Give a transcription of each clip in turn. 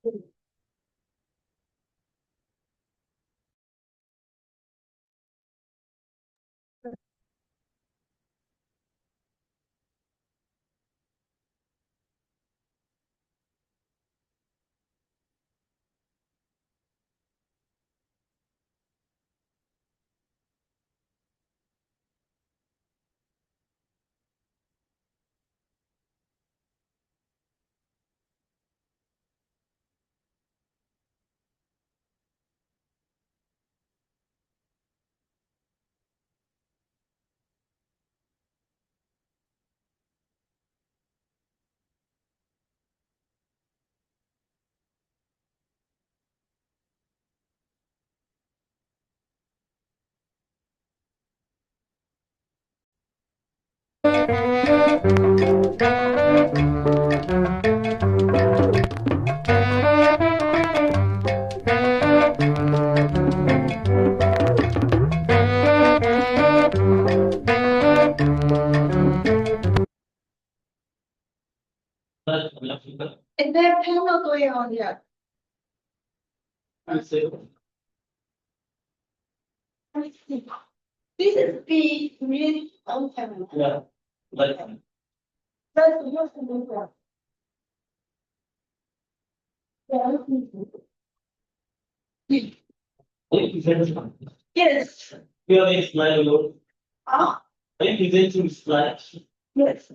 And then panel going on here. This is B307. Yeah. That's the most important. Yes. You have a slide alone. Ah, Are you presenting slides? yes.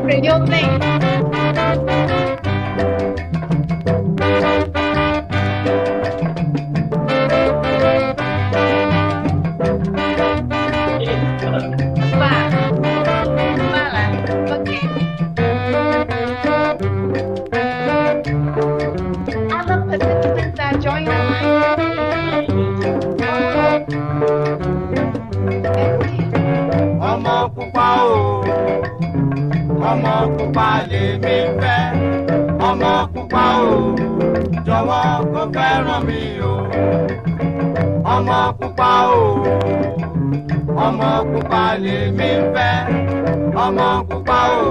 Radio play. Other participants are joining Ọmọ pupa o, ọmọ pupa lèmi fẹ́. Ọmọ pupa o, jọ̀wọ́ kó fẹ́ràn mi o. Ọmọ pupa o, ọmọ pupa lèmi fẹ́. Ọmọ pupa o,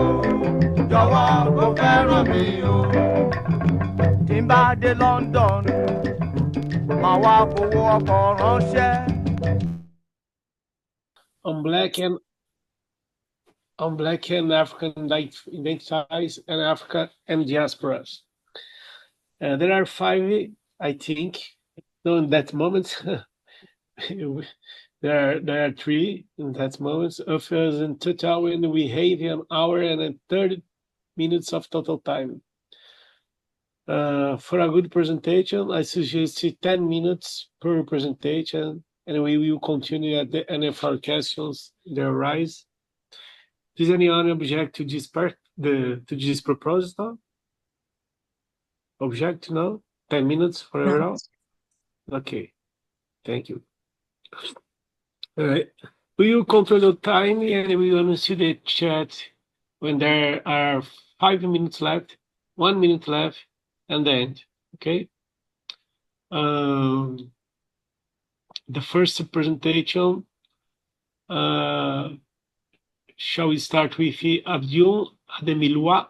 jọ̀wọ́ kó fẹ́ràn mi o. Tí n bá dé London, màá wá fowó ọkọ̀ ránṣẹ́. On Black and African Identities and Africa and Diasporas. There are 5, I think. No, in that moment, there are 3 in that moment of us in total, and we have 1 hour and 30 minutes of total time. For a good presentation, I suggest 10 minutes per presentation, and we will continue at the end of our questions that arise. Does anyone object to this part, to this proposal? Object? No? 10 minutes for everyone? Okay, thank you. All right. We will control the time, and we will see the chat when there are 5 minutes left, 1 minute left, and the end. Okay. The first presentation. Shall we start with Abdul Ademilwa?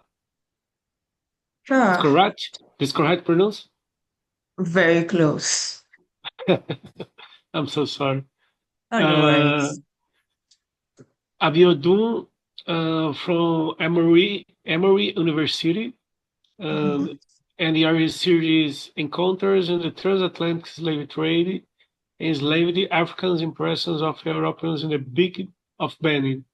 Sure. Correct? Is correct pronounced? Very close. I'm so sorry. Oh, no worries. Abiodun from Emory University, and the series Encounters in the Transatlantic Slave Trade, Enslaved Africans, Impressions of Europeans in the Big of Benin.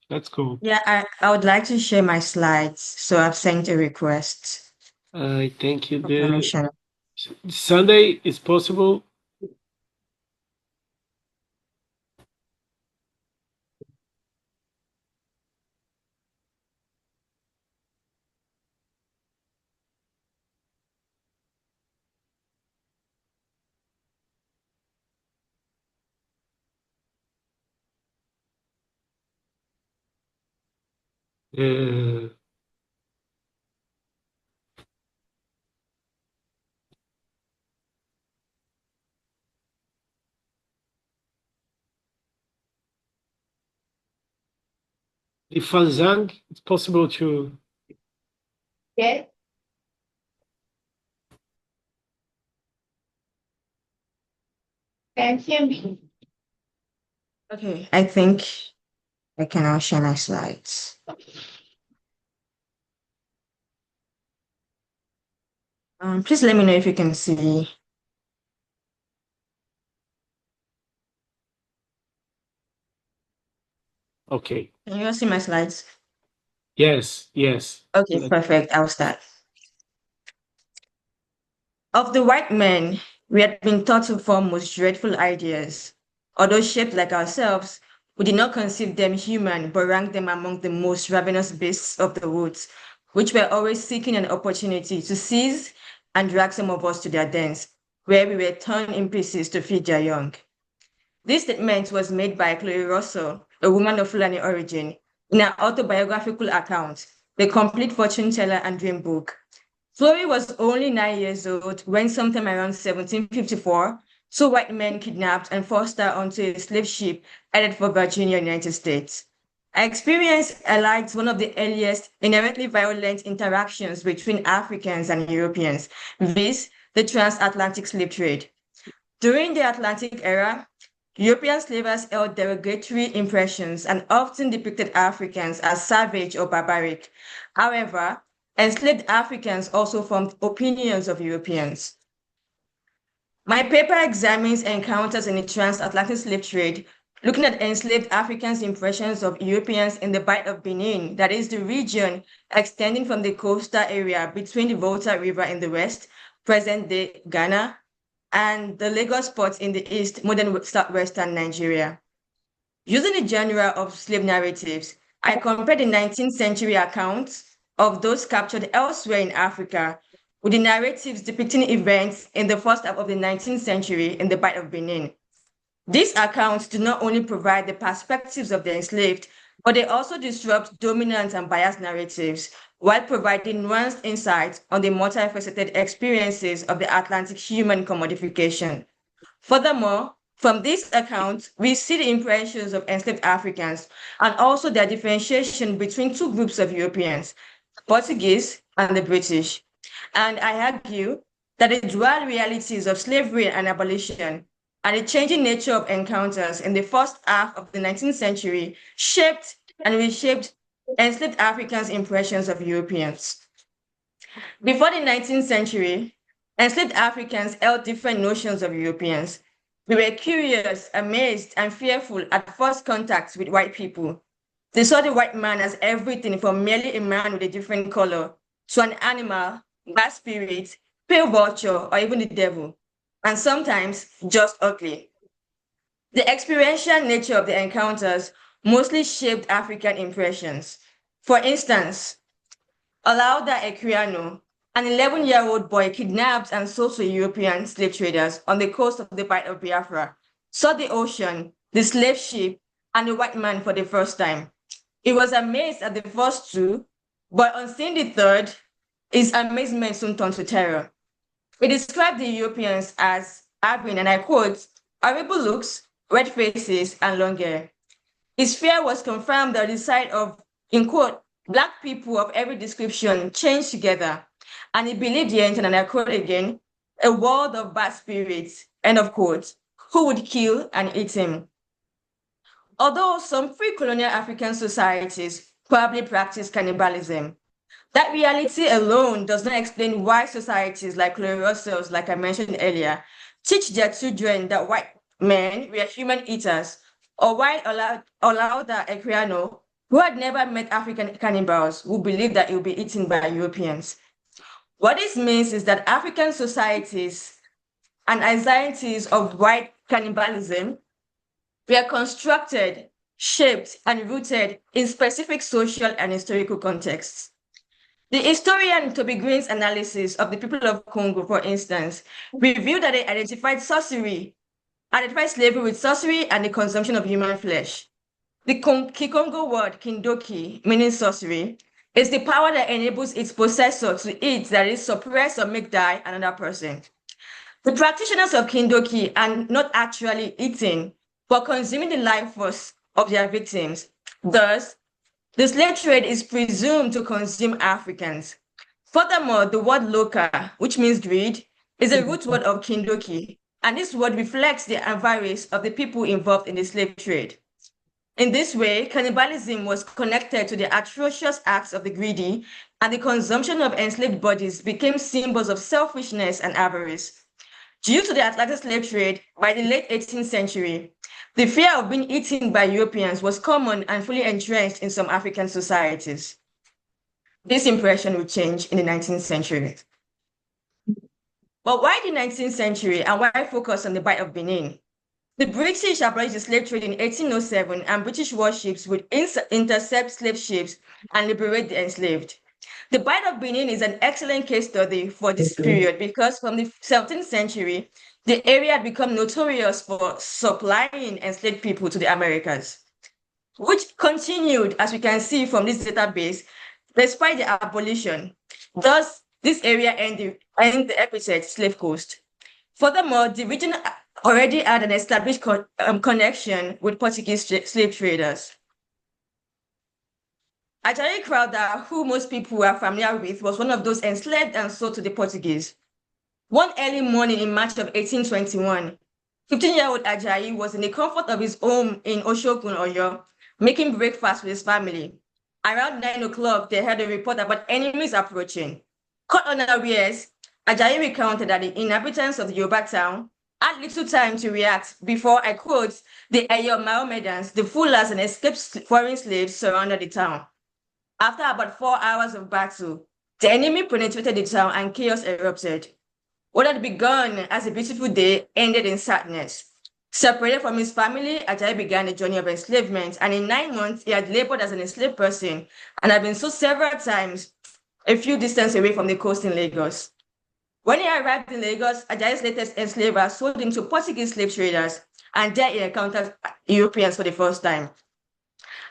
Let's go. Yeah, I would like to share my slides, so I've sent a request. Thank you. For permission. Sunday is possible. Uh, the Fanzang, it's possible to. Yes. Can you hear me? Okay, I think I can now share my slides. Please let me know if you can see. Okay. Can you all see my slides? Yes. Yes. Okay, perfect. I'll start. Of the white men, we had been taught to form most dreadful ideas. Although shaped like ourselves, we did not conceive them human, but ranked them among the most ravenous beasts of the woods, which were always seeking an opportunity to seize and drag some of us to their dens, where we were torn in pieces to feed their young. This statement was made by Chloe Russell, a woman of Fulani origin, in her autobiographical account, The Complete Fortune Teller and Dream Book. Chloe was only 9 years old when, sometime around 1754, two white men kidnapped and forced her onto a slave ship headed for Virginia, United States. Her experience highlights one of the earliest inherently violent interactions between Africans and Europeans, viz., the transatlantic slave trade. During the Atlantic era, European slavers held derogatory impressions and often depicted Africans as savage or barbaric. However, enslaved Africans also formed opinions of Europeans. My paper examines encounters in the transatlantic slave trade, looking at enslaved Africans' impressions of Europeans in the Bight of Benin, that is the region extending from the coastal area between the Volta River in the west, present-day Ghana, and the Lagos port in the east, modern southwestern Nigeria. Using the genre of slave narratives, I compared the 19th century accounts of those captured elsewhere in Africa with the narratives depicting events in the first half of the 19th century in the Bight of Benin. These accounts do not only provide the perspectives of the enslaved, but they also disrupt dominant and biased narratives while providing nuanced insight on the multifaceted experiences of the Atlantic human commodification. Furthermore, from these accounts, we see the impressions of enslaved Africans and also their differentiation between two groups of Europeans, Portuguese and the British. And I argue that the dual realities of slavery and abolition and the changing nature of encounters in the first half of the 19th century shaped and reshaped enslaved Africans' impressions of Europeans. Before the 19th century, enslaved Africans held different notions of Europeans. We were curious, amazed, and fearful at first contact with white people. They saw the white man as everything from merely a man with a different color to an animal, bad spirit, pale vulture, or even the devil, and sometimes just ugly. The experiential nature of the encounters mostly shaped African impressions. For instance, Olaudah Equiano, an 11-year-old boy kidnapped and sold to European slave traders on the coast of the Bight of Biafra, saw the ocean, the slave ship, and the white man for the first time. He was amazed at the first two, but on seeing the third, his amazement soon turned to terror. He described the Europeans as having, and I quote, horrible looks, red faces, and long hair. His fear was confirmed on the sight of, in quote, Black people of every description chained together. And he believed he entered, and I quote again, a world of bad spirits, end of quote, who would kill and eat him. Although some free colonial African societies probably practice cannibalism, that reality alone does not explain why societies like Chloe Russell's, like I mentioned earlier, teach their children that white men were human eaters, or why Olaudah Equiano, who had never met African cannibals, would believe that he would be eaten by Europeans. What this means is that African societies and anxieties of white cannibalism were constructed, shaped, and rooted in specific social and historical contexts. The historian Toby Green's analysis of the people of Congo, for instance, revealed that they identified slavery with sorcery and the consumption of human flesh. The Kikongo word kindoki, meaning sorcery, is the power that enables its possessor to eat, that is, suppress or make die another person. The practitioners of kindoki are not actually eating, but consuming the life force of their victims. Thus, the slave trade is presumed to consume Africans. Furthermore, the word loka, which means greed, is a root word of kindoki, and this word reflects the avarice of the people involved in the slave trade. In this way, cannibalism was connected to the atrocious acts of the greedy, and the consumption of enslaved bodies became symbols of selfishness and avarice. Due to the Atlantic slave trade, by the late 18th century, the fear of being eaten by Europeans was common and fully entrenched in some African societies. This impression would change in the 19th century. But why the 19th century, and why focus on the Bight of Benin? The British abolished the slave trade in 1807, and British warships would intercept slave ships and liberate the enslaved. The Bight of Benin is an excellent case study for this period because from the 17th century, the area had become notorious for supplying enslaved people to the Americas, which continued, as we can see from this database, despite the abolition. Thus, this area earned the epithet Slave Coast. Furthermore, the region already had an established connection with Portuguese slave traders. Ajayi Crowther, who most people are familiar with, was one of those enslaved and sold to the Portuguese. One early morning in March of 1821, 15-year-old Ajayi was in the comfort of his home in Oshogun, Oyo, making breakfast with his family. Around 9 o'clock, they heard a report about enemies approaching. Caught unawares, Ajayi recounted that the inhabitants of the Yoruba town had little time to react before, I quote, the Eyo Mahomedans, the Fullers, and escaped foreign slaves surrounded the town. After about 4 hours of battle, the enemy penetrated the town and chaos erupted. What had begun as a beautiful day ended in sadness. Separated from his family, Ajayi began a journey of enslavement, and in 9 months, he had labored as an enslaved person and had been sold several times a few distance away from the coast in Lagos. When he arrived in Lagos, Ajayi's latest enslaver sold him to Portuguese slave traders, and there he encountered Europeans for the first time.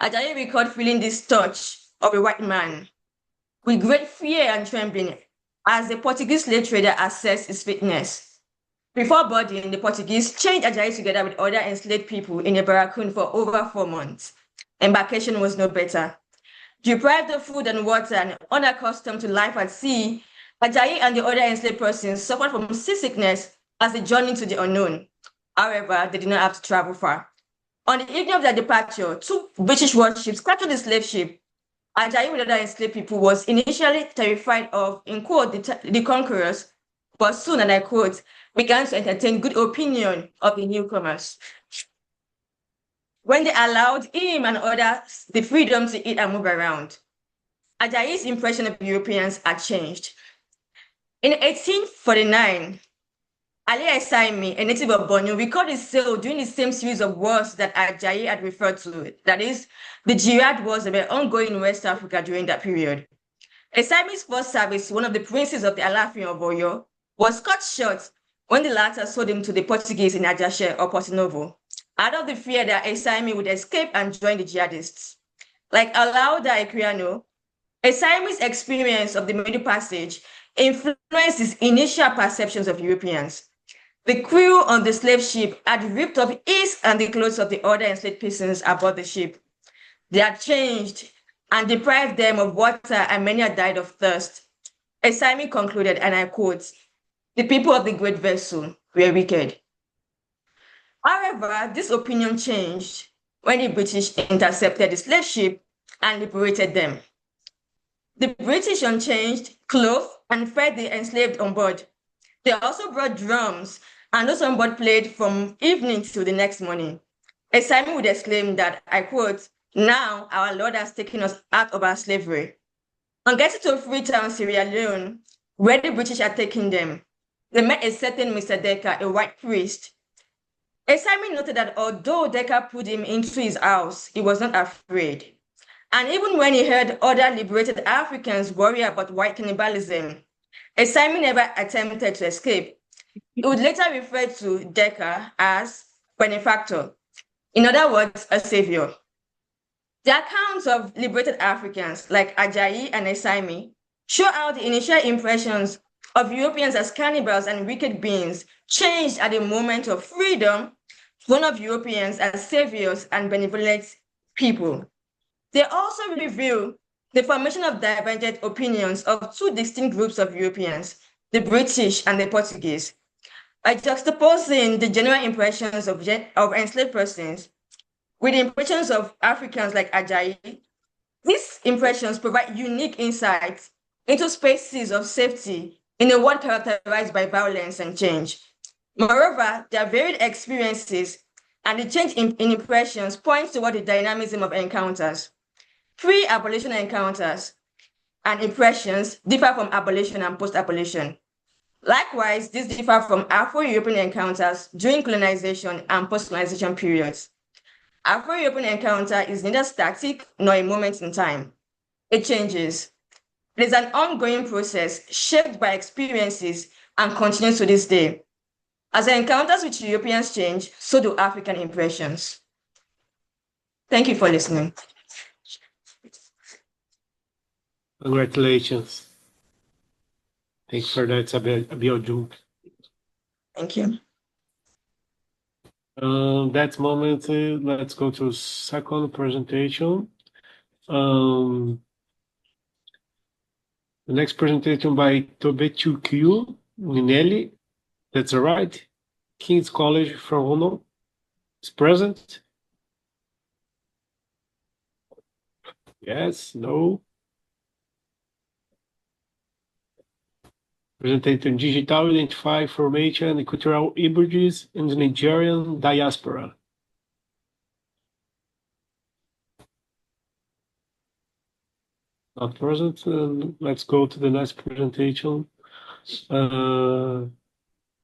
Ajayi recalled feeling this touch of a white man with great fear and trembling as the Portuguese slave trader assessed his fitness. Before boarding, the Portuguese chained Ajayi together with other enslaved people in a barracoon for over 4 months. Embarkation was no better. Deprived of food and water and unaccustomed to life at sea, Ajayi and the other enslaved persons suffered from seasickness as they journeyed to the unknown. However, they did not have to travel far. On the evening of their departure, 2 British warships captured the slave ship. Ajayi with other enslaved people was initially terrified of, in quote, the conquerors, but soon, and I quote, began to entertain good opinion of the newcomers. When they allowed him and others the freedom to eat and move around, Ajayi's impression of Europeans had changed. In 1849, Ali Esaimi, a native of Borno, recorded his sail during the same series of wars that Ajayi had referred to. That is, the Jihad wars that were ongoing in West Africa during that period. Esaimi's first service, one of the princes of the Alafin of Oyo, was cut short when the latter sold him to the Portuguese in Ajashe or Porto Novo, out of the fear that Esaimi would escape and join the jihadists. Like Alauda Equiano, Esaimi's experience of the Middle Passage influenced his initial perceptions of Europeans. The crew on the slave ship had ripped off his and the clothes of the other enslaved persons aboard the ship. They had changed and deprived them of water, and many had died of thirst. Esaimi concluded, and I quote, "The people of the great vessel were wicked." However, this opinion changed when the British intercepted the slave ship and liberated them. The British unchanged, clothed, and fed the enslaved on board. They also brought drums, and those on board played from evening till the next morning. Esaimi would exclaim that, I quote, "Now our Lord has taken us out of our slavery." On getting to Freetown, Sierra Leone, where the British had taken them, they met a certain Mr. Decker, a white priest. Esaimi noted that although Decker put him into his house, he was not afraid. And even when he heard other liberated Africans worry about white cannibalism, Esaimi never attempted to escape. He would later refer to Decker as benefactor, in other words, a savior. The accounts of liberated Africans like Ajayi and Esaimi show how the initial impressions of Europeans as cannibals and wicked beings changed at the moment of freedom, one of Europeans as saviors and benevolent people. They also reveal the formation of divergent opinions of two distinct groups of Europeans, the British and the Portuguese. By juxtaposing the general impressions of enslaved persons with the impressions of Africans like Ajayi, these impressions provide unique insights into spaces of safety in a world characterized by violence and change. Moreover, their varied experiences and the change in impressions points toward the dynamism of encounters. Pre-abolition encounters and impressions differ from abolition and post-abolition. Likewise, these differ from Afro-European encounters during colonization and post-colonization periods. Afro-European encounter is neither static nor a moment in time. It changes. It is an ongoing process shaped by experiences and continues to this day. As encounters with Europeans change, so do African impressions. Thank you for listening. Congratulations. Thanks for that, Abiodun. Thank you. That moment, let's go to second presentation. The next presentation by Tobetukiu Minelli. That's all right. King's College from Ono is present. Yes, no. Presentation Digital Identify Formation and Cultural Hybrids in the Nigerian Diaspora. Not present. Let's go to the next presentation.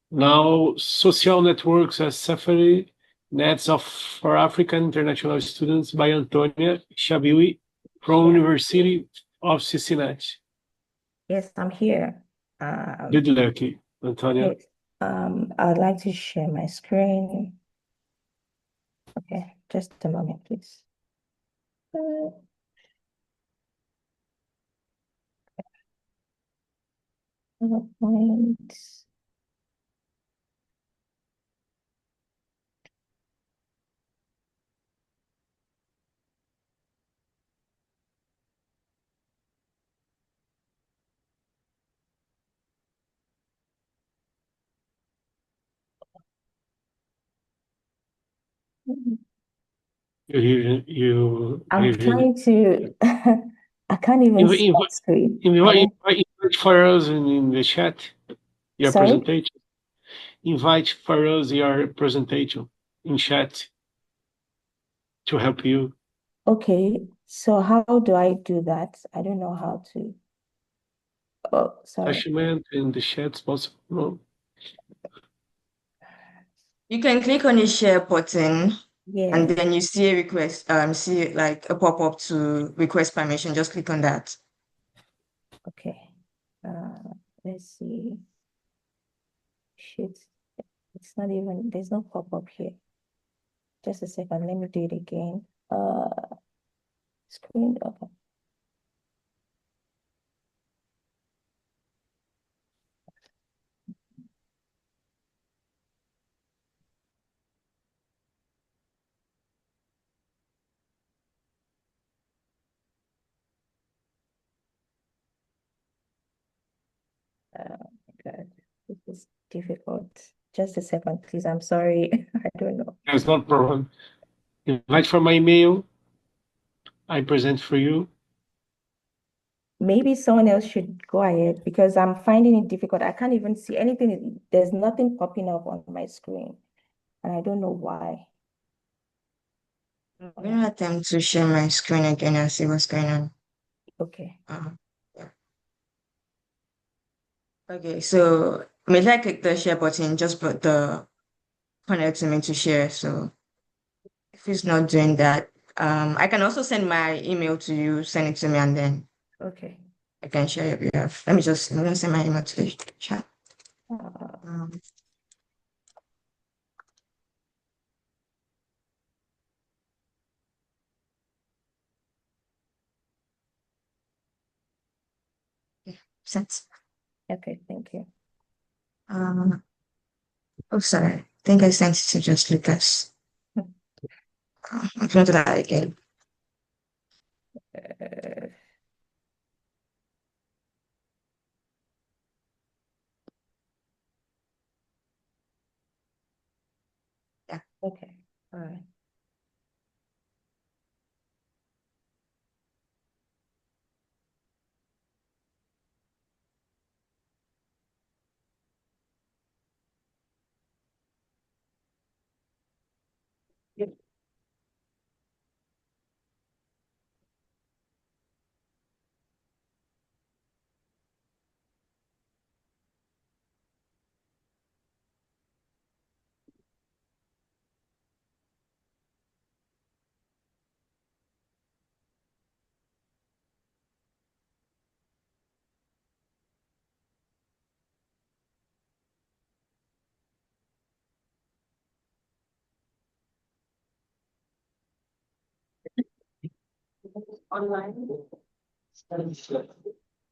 Now, social networks as Safari Nets for African International Students by Antonia Shabiwi from University of Cincinnati. Yes, I'm here. Good luck, Antonia. Yes, I'd like to share my screen. Okay, just a moment, please. PowerPoint. I'm trying to, I can't even see my screen. Invite for us in the chat your Sorry? presentation. Invite for us your presentation in chat to help you. Okay, so how do I do that? I don't know how to. Oh, sorry. Attachment in the chat possible. No. You can click on the share button Yeah, and then you see a request, see like a pop-up to request permission. Just click on that. okay. Let's see. Shit, it's not even, there's no pop-up here. Just a second, let me do it again. Screen, okay. God, this is difficult. Just a second, please. I'm sorry. I don't know. There's no problem. Invite for my email. I present for you. Maybe someone else should go ahead because I'm finding it difficult. I can't even see anything. There's nothing popping up on my screen, and I don't know why. I'm gonna attempt to share my screen again and see what's going on. Okay. Yeah. Okay, so maybe I click the share button, just put the connect to me to share. So if it's not doing that, I can also send my email to you, send it to me, and then Okay. I can share your behalf. I'm gonna send my email to the chat. Uh, Sense. Okay, thank you. Oh, sorry. I think I sent it to just Lucas. I'm going to do that again. Uh, Yeah. okay, all right. Online.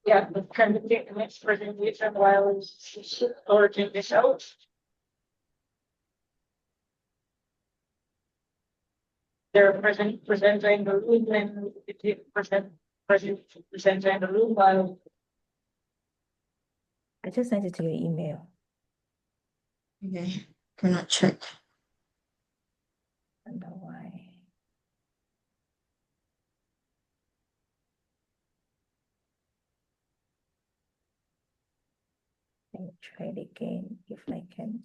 Yeah, but can we take the next presentation while sorting this out? They're presenting the room and presenting the room while I just sent it to your email. Okay. Cannot check. I don't know why. Let me try it again if I can.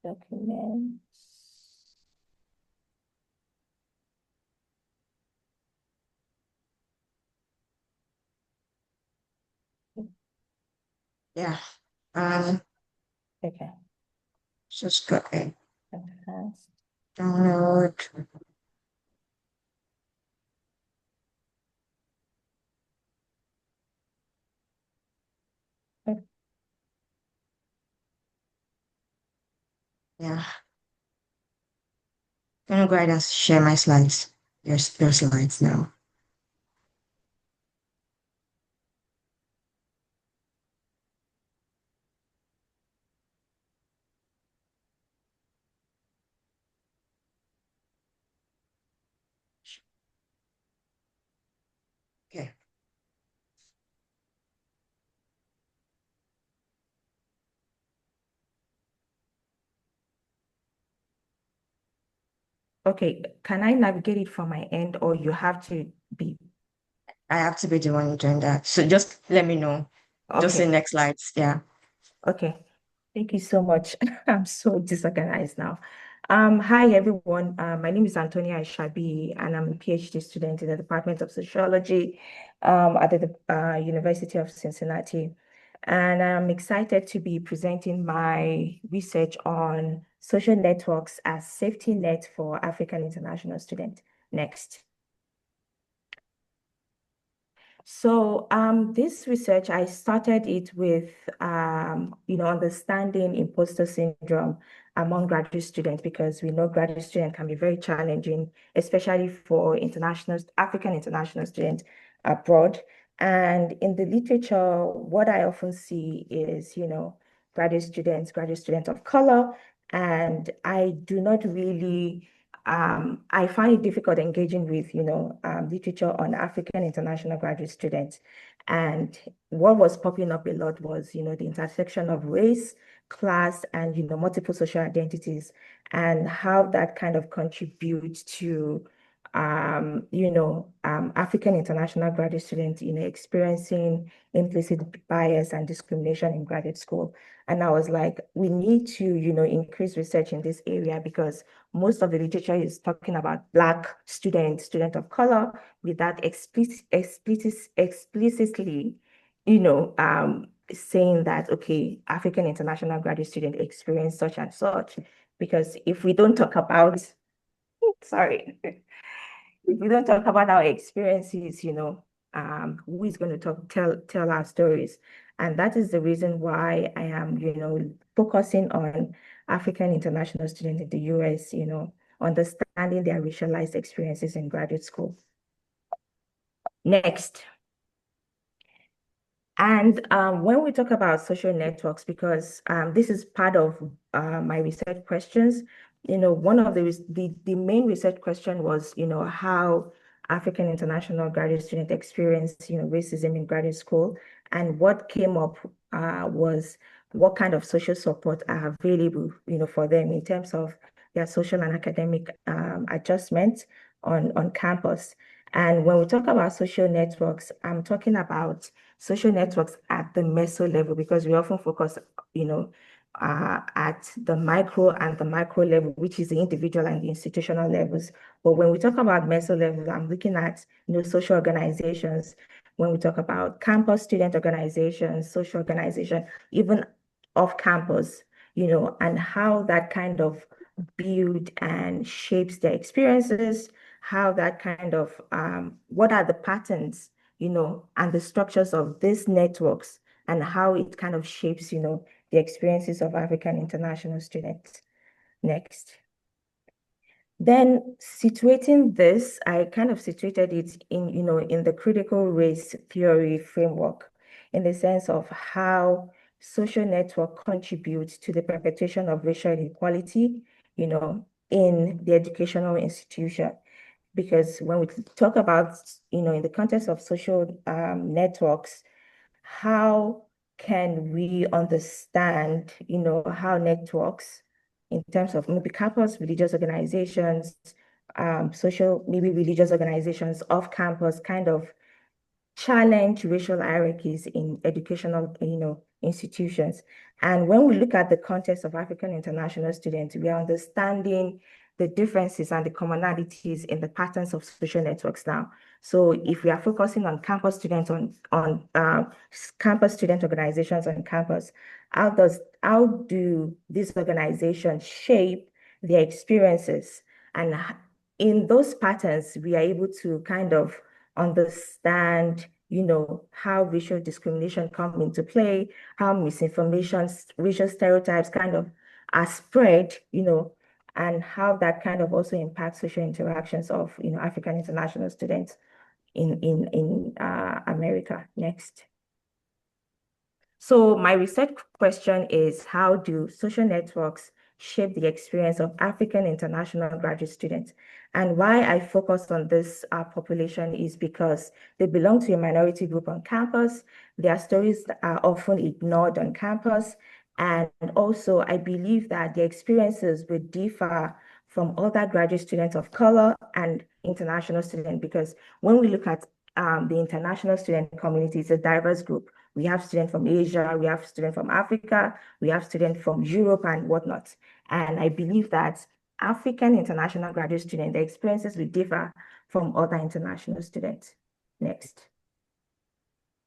Documents. Yeah. Okay, Just go ahead. advanced. Download. Yeah. I'm gonna go ahead and share my slides. Your slides now. Okay. Okay, can I navigate it from my end or you have to be? I have to be the one doing that. So just let me know. Just Okay. the next slides. Yeah. Okay, thank you so much. I'm so disorganized now. Hi everyone. My name is Antonia Ishabi, and I'm a PhD student in the Department of Sociology at the University of Cincinnati. And I'm excited to be presenting my research on social networks as safety net for African international students. Next. So this research, I started it with, understanding imposter syndrome among graduate students, because we know graduate students can be very challenging, especially for African international students abroad. And in the literature, what I often see is, graduate students of color, and I do not really I find it difficult engaging with, literature on African international graduate students. And what was popping up a lot was, the intersection of race, class, and, multiple social identities, and how that kind of contributes to, African international graduate students, experiencing implicit bias and discrimination in graduate school. And I was like, we need to, increase research in this area, because most of the literature is talking about Black students, student of color, without explicitly, saying that, okay, African international graduate student experience such and such. Because if we don't talk about, sorry, if we don't talk about our experiences, who is going to tell our stories? And that is the reason why I am, focusing on African international students in the US, understanding their racialized experiences in graduate school. Next. And when we talk about social networks, because this is part of my research questions, one of the main research question was, how African international graduate students experience, racism in graduate school. And what came up was what kind of social support are available, for them in terms of their social and academic adjustments on campus. And when we talk about social networks, I'm talking about social networks at the meso level, because we often focus, at the micro and the macro level, which is the individual and the institutional levels. But when we talk about meso level, I'm looking at, social organizations. When we talk about campus student organizations, social organization, even off campus, and how that kind of build and shapes their experiences, how that kind of, what are the patterns, and the structures of these networks, and how it kind of shapes, the experiences of African international students. Next. Then situating this, I kind of situated it in, in the critical race theory framework, in the sense of how social network contributes to the perpetuation of racial inequality, in the educational institution. Because when we talk about, in the context of social networks, how can we understand, how networks, in terms of maybe campus religious organizations, social, maybe religious organizations off campus, kind of challenge racial hierarchies in educational, institutions. And when we look at the context of African international students, we are understanding the differences and the commonalities in the patterns of social networks now. So if we are focusing on campus students, on campus student organizations on campus, how do these organizations shape their experiences? And in those patterns, we are able to kind of understand, how racial discrimination come into play, how misinformation, racial stereotypes kind of are spread, and how that kind of also impacts social interactions of, African international students in America. Next. So my research question is, how do social networks shape the experience of African international graduate students? And why I focus on this population is because they belong to a minority group on campus. Their stories are often ignored on campus. And also, I believe that their experiences would differ from other graduate students of color and international students, because when we look at the international student community, it's a diverse group. We have students from Asia, we have students from Africa, we have students from Europe and whatnot. And I believe that African international graduate students, their experiences will differ from other international students. Next.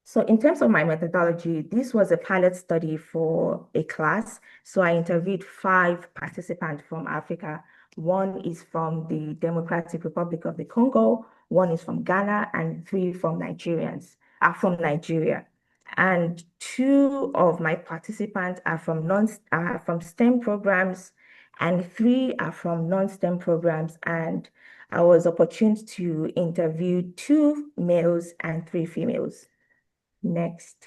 So in terms of my methodology, this was a pilot study for a class. So I interviewed 5 participants from Africa. One is from the Democratic Republic of the Congo, one is from Ghana, and 3 from Nigerians are from Nigeria. And 2 of my participants are from STEM programs, and 3 are from non-STEM programs. And I was opportune to interview 2 males and 3 females. Next.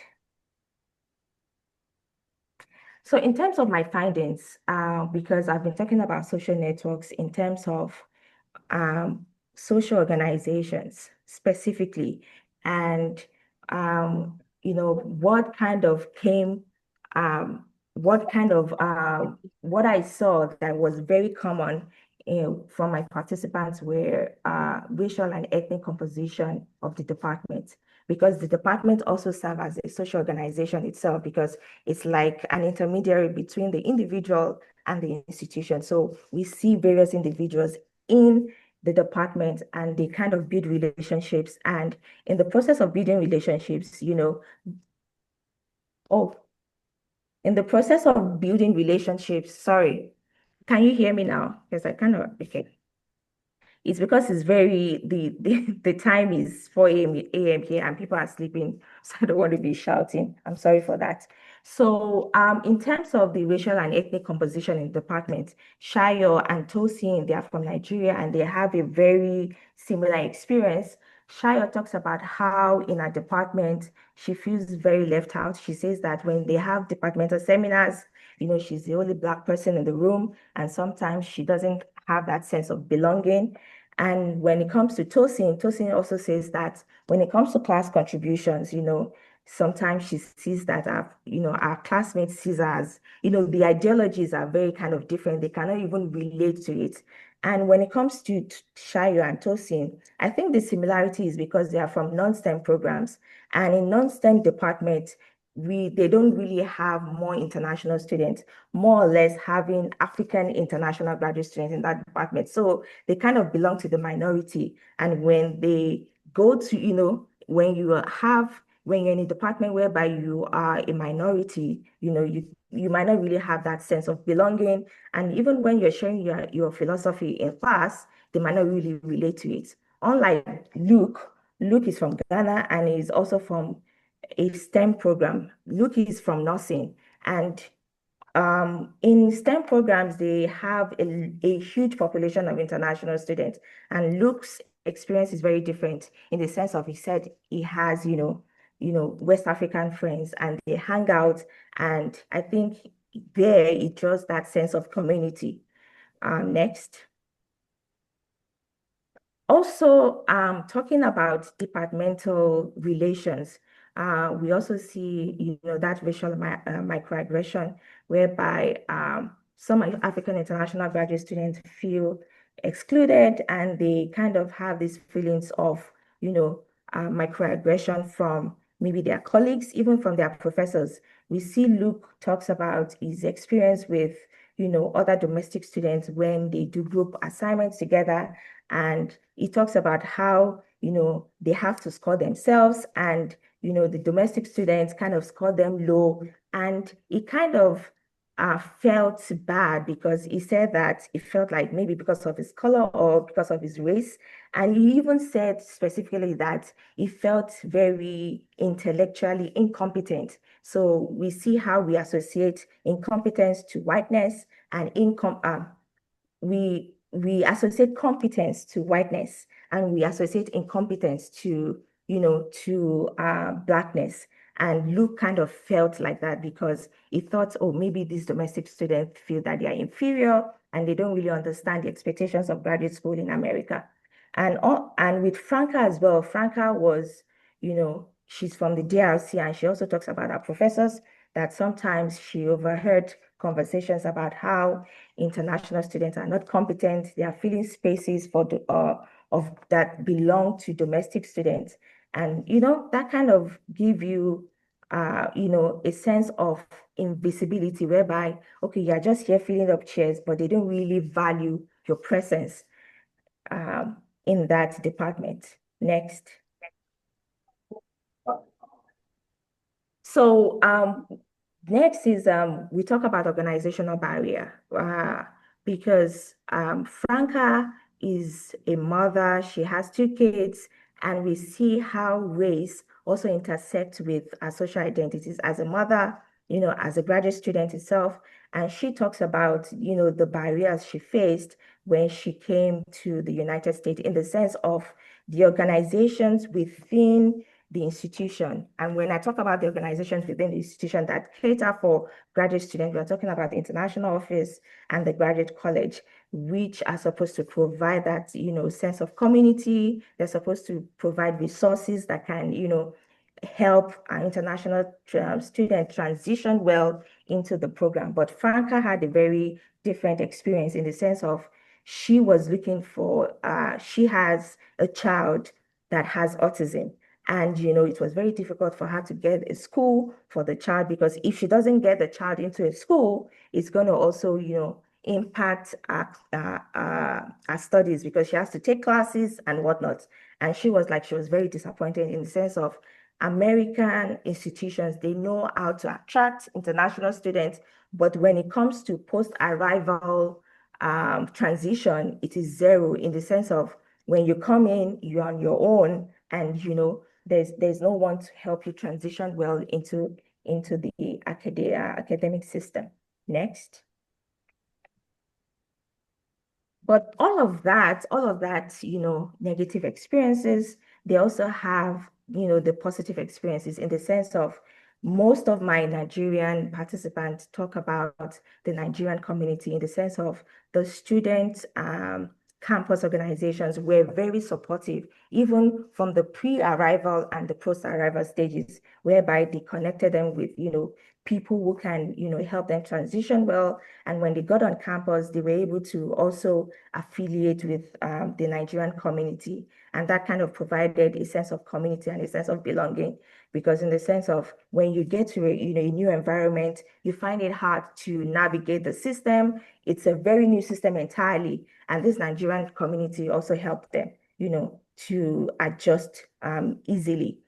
So in terms of my findings, because I've been talking about social networks in terms of social organizations specifically, and what kind of came, what I saw that was very common from my participants were racial and ethnic composition of the department, because the department also serves as a social organization itself, because it's like an intermediary between the individual and the institution. So we see various individuals in the department, and they kind of build relationships. And in the process of building relationships, sorry, can you hear me now? Because I kind of, okay. It's because it's very, the time is 4 a.m. here and people are sleeping, so I don't want to be shouting. I'm sorry for that. So in terms of the racial and ethnic composition in the department, Shayo and Tosin, they are from Nigeria and they have a very similar experience. Shayo talks about how in her department, she feels very left out. She says that when they have departmental seminars, she's the only Black person in the room, and sometimes she doesn't have that sense of belonging. And when it comes to Tosin, Tosin also says that when it comes to class contributions, sometimes she sees that our classmates sees as, the ideologies are very kind of different. They cannot even relate to it. And when it comes to Shayo and Tosin, I think the similarity is because they are from non-STEM programs. And in non-STEM departments, they don't really have more international students, more or less having African international graduate students in that department. So they kind of belong to the minority. And when they go to, when you're in a department whereby you are a minority, you might not really have that sense of belonging. And even when you're sharing your philosophy in class, they might not really relate to it. Unlike Luke, Luke is from Ghana and is also from a STEM program. Luke is from nursing. And in STEM programs, they have a huge population of international students. And Luke's experience is very different in the sense of, he said he has, West African friends and they hang out. And I think there it draws that sense of community. Next. Also, talking about departmental relations, we also see, that racial microaggression whereby some African international graduate students feel excluded and they kind of have these feelings of, microaggression from maybe their colleagues, even from their professors. We see Luke talks about his experience with, other domestic students when they do group assignments together, and he talks about how, they have to score themselves and, the domestic students kind of score them low. And he kind of felt bad because he said that he felt like maybe because of his color or because of his race. And he even said specifically that he felt very intellectually incompetent. So we see how we associate incompetence to whiteness and we associate competence to whiteness and we associate incompetence to Blackness. And Luke kind of felt like that because he thought, oh, maybe these domestic students feel that they are inferior and they don't really understand the expectations of graduate school in America. And with Franca as well, Franca was, she's from the DRC and she also talks about her professors that sometimes she overheard conversations about how international students are not competent. They are filling spaces for of that belong to domestic students. And, that kind of give you, a sense of invisibility whereby, okay, you're just here filling up chairs, but they don't really value your presence in that department. Next. So next is we talk about organizational barrier because Franca is a mother, she has 2 kids, and we see how race also intersects with our social identities as a mother, as a graduate student itself. And she talks about, the barriers she faced when she came to the United States in the sense of the organizations within the institution. And when I talk about the organizations within the institution that cater for graduate students, we're talking about the International Office and the Graduate College, which are supposed to provide that, sense of community. They're supposed to provide resources that can, help our international students transition well into the program. But Franca had a very different experience in the sense of she was looking for, she has a child that has autism. And, it was very difficult for her to get a school for the child because if she doesn't get the child into a school, it's going to also, impact our studies because she has to take classes and whatnot. And she was very disappointed in the sense of American institutions, they know how to attract international students, but when it comes to post-arrival transition, it is zero in the sense of when you come in, you're on your own and, there's no one to help you transition well into the academic system. Next. But all of that, negative experiences they also have, the positive experiences in the sense of most of my Nigerian participants talk about the Nigerian community in the sense of the student campus organizations were very supportive, even from the pre-arrival and the post-arrival stages, whereby they connected them with, people who can, help them transition well. And when they got on campus, they were able to also affiliate with the Nigerian community. And that kind of provided a sense of community and a sense of belonging. Because in the sense of when you get to a new environment, you find it hard to navigate the system. It's a very new system entirely. And this Nigerian community also helped them, to adjust easily.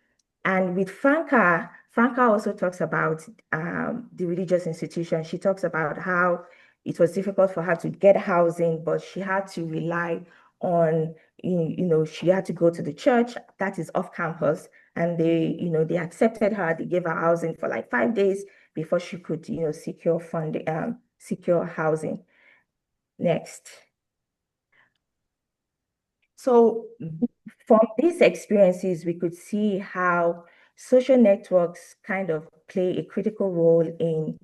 And with Franca also talks about the religious institution. She talks about how it was difficult for her to get housing, but she had to rely on, she had to go to the church that is off campus, and they accepted her. They gave her housing for like 5 days before she could, secure funding, secure housing. Next. So from these experiences, we could see how social networks kind of play a critical role in,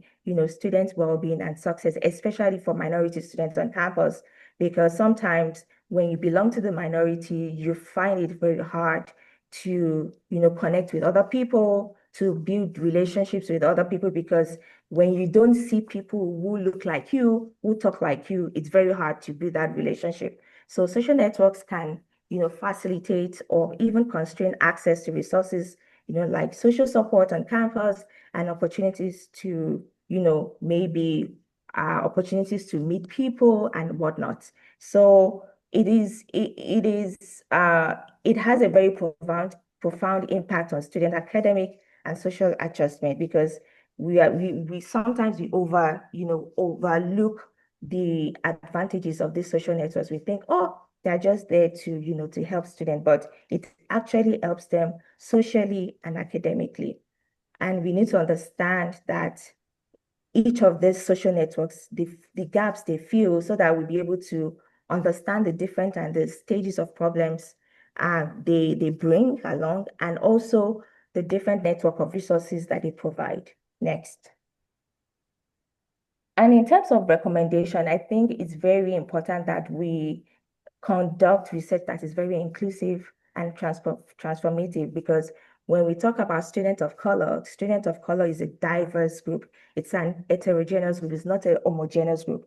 students' well-being and success, especially for minority students on campus, because sometimes when you belong to the minority, you find it very hard to, connect with other people, to build relationships with other people, because when you don't see people who look like you, who talk like you, it's very hard to build that relationship. So social networks can, facilitate or even constrain access to resources, like social support on campus and opportunities to, maybe opportunities to meet people and whatnot. So it has a very profound impact on student academic and social adjustment, because we sometimes overlook the advantages of these social networks. We think, oh, they're just there to, to help students, but it actually helps them socially and academically. And we need to understand that each of these social networks, the gaps they fill, so that we'll be able to understand the different and the stages of problems they bring along, and also the different network of resources that they provide. Next. And in terms of recommendation, I think it's very important that we conduct research that is very inclusive and transformative, because when we talk about student of color is a diverse group. It's an heterogeneous group. It's not a homogeneous group,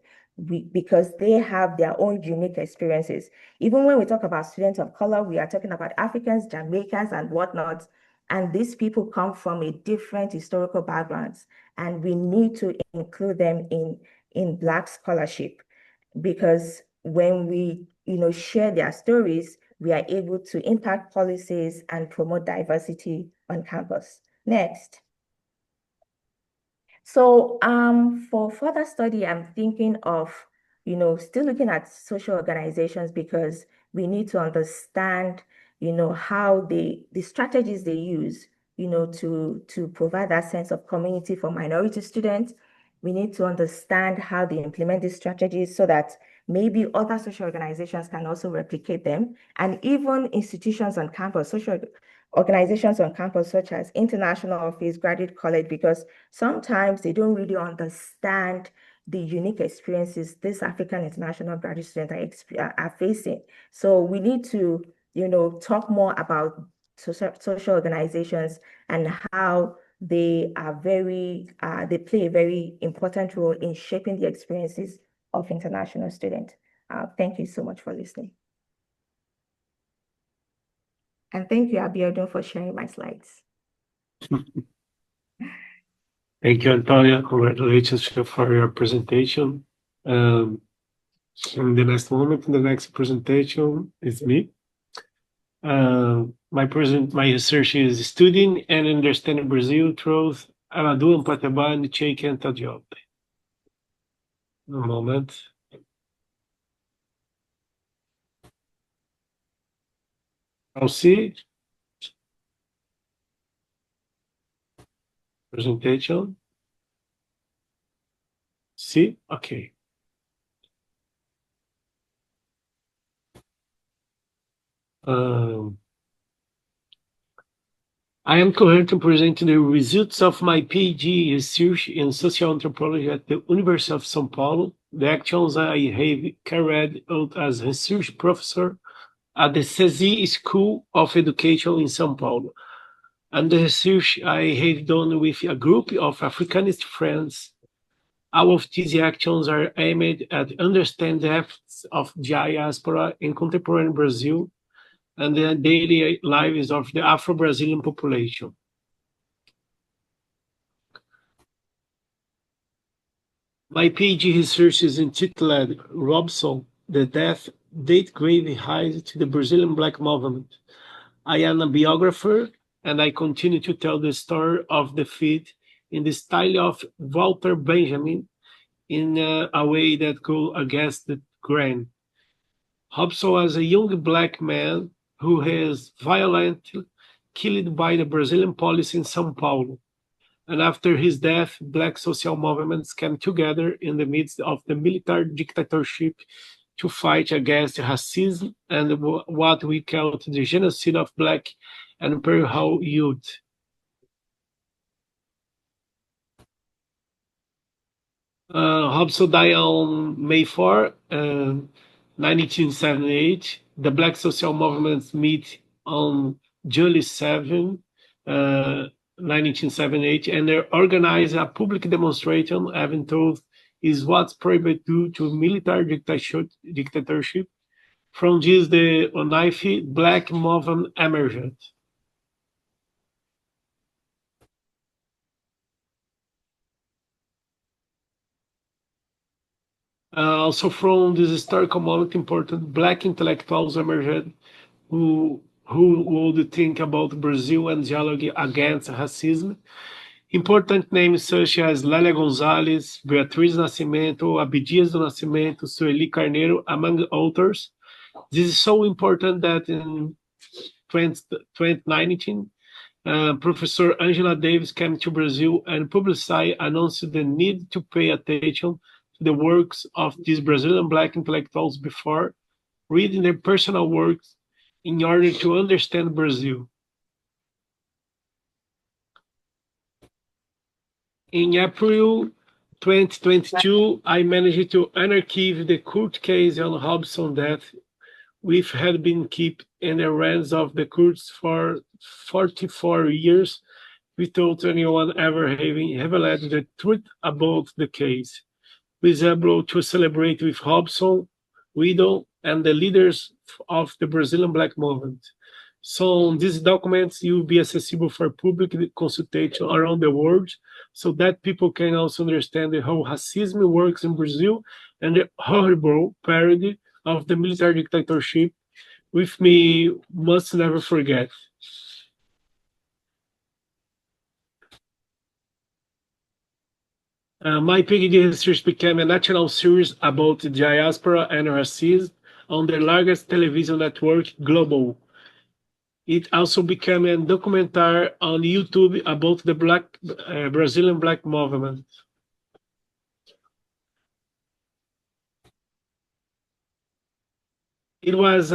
because they have their own unique experiences. Even when we talk about students of color, we are talking about Africans, Jamaicans, and whatnot. And these people come from a different historical backgrounds, and we need to include them in Black scholarship, because when we share their stories, we are able to impact policies and promote diversity on campus. Next. So for further study, I'm thinking of still looking at social organizations, because we need to understand how the strategies they use to provide that sense of community for minority students. We need to understand how they implement these strategies, so that maybe other social organizations can also replicate them, and even institutions on campus, social organizations on campus, such as International Office, Graduate College, because sometimes they don't really understand the unique experiences this African international graduate students are facing. So we need to, talk more about social organizations and how they play a very important role in shaping the experiences of international students. Thank you so much for listening. And thank you, Abiodun, for sharing my slides. Thank you, Antonia. Congratulations for your presentation. In the next moment, the next presentation is me. My research is studying and understanding Brazil through Amadou and Pateba and Cheikh and Diop. A moment. I'll see. Presentation. See? Okay. I am currently presenting the results of my PhD research in social anthropology at the University of São Paulo. The actions I have carried out as research professor at the CESI School of Education in São Paulo, and the research I have done with a group of Africanist friends. All of these actions are aimed at understanding the effects of diaspora in contemporary Brazil and the daily lives of the Afro-Brazilian population. My PhD research is entitled Robson, the Death, Date, Grave, Rise to the Brazilian Black Movement. I am a biographer, and I continue to tell the story of the feat in the style of Walter Benjamin in a way that goes against the grain. Robson was a young black man who was violently killed by the Brazilian police in São Paulo. And after his death, black social movements came together in the midst of the military dictatorship to fight against racism and what we call the genocide of black and imperial youth. Robson died on May 4, 1978. The black social movements meet on July 7, 1978, and they organize a public demonstration, even though is what's prohibited due to military dictatorship. From this, the Onaife black movement emerged. Also from this historical moment, important black intellectuals emerged who would think about Brazil and dialogue against racism. Important names such as Lélia Gonzalez, Beatriz Nascimento, Abdias do Nascimento, Sueli Carneiro, among others. This is so important that in 2019, Professor Angela Davis came to Brazil and publicly announced the need to pay attention to the works of these Brazilian black intellectuals before reading their personal works in order to understand Brazil. In April 2022, I managed to unearth the court case on Robson's death, which had been kept in the hands of the courts for 44 years without anyone ever having revealed the truth about the case. We were able to celebrate with Robson, widow, and the leaders of the Brazilian Black Movement. So these documents will be accessible for public consultation around the world so that people can also understand how racism works in Brazil and the horrible parody of the military dictatorship, which we must never forget. My PhD research became a national series about diaspora and racism on the largest television network, Global. It also became a documentary on YouTube about the Brazilian Black Movement. It was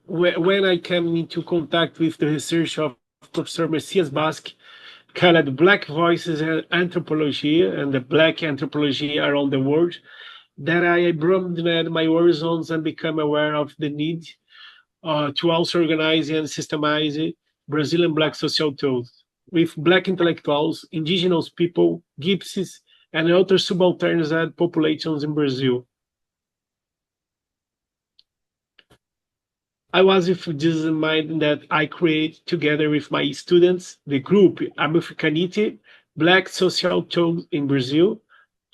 when I came into contact with the research of Professor Messias Basque, called Black Voices and Anthropology and the Black Anthropology around the world, that I broadened my horizons and became aware of the need to also organize and systemize Brazilian Black social thought with Black intellectuals, indigenous people, gypsies, and other subaltern populations in Brazil. I was with this in mind that I create together with my students the group Africanity, Black Social Thought in Brazil.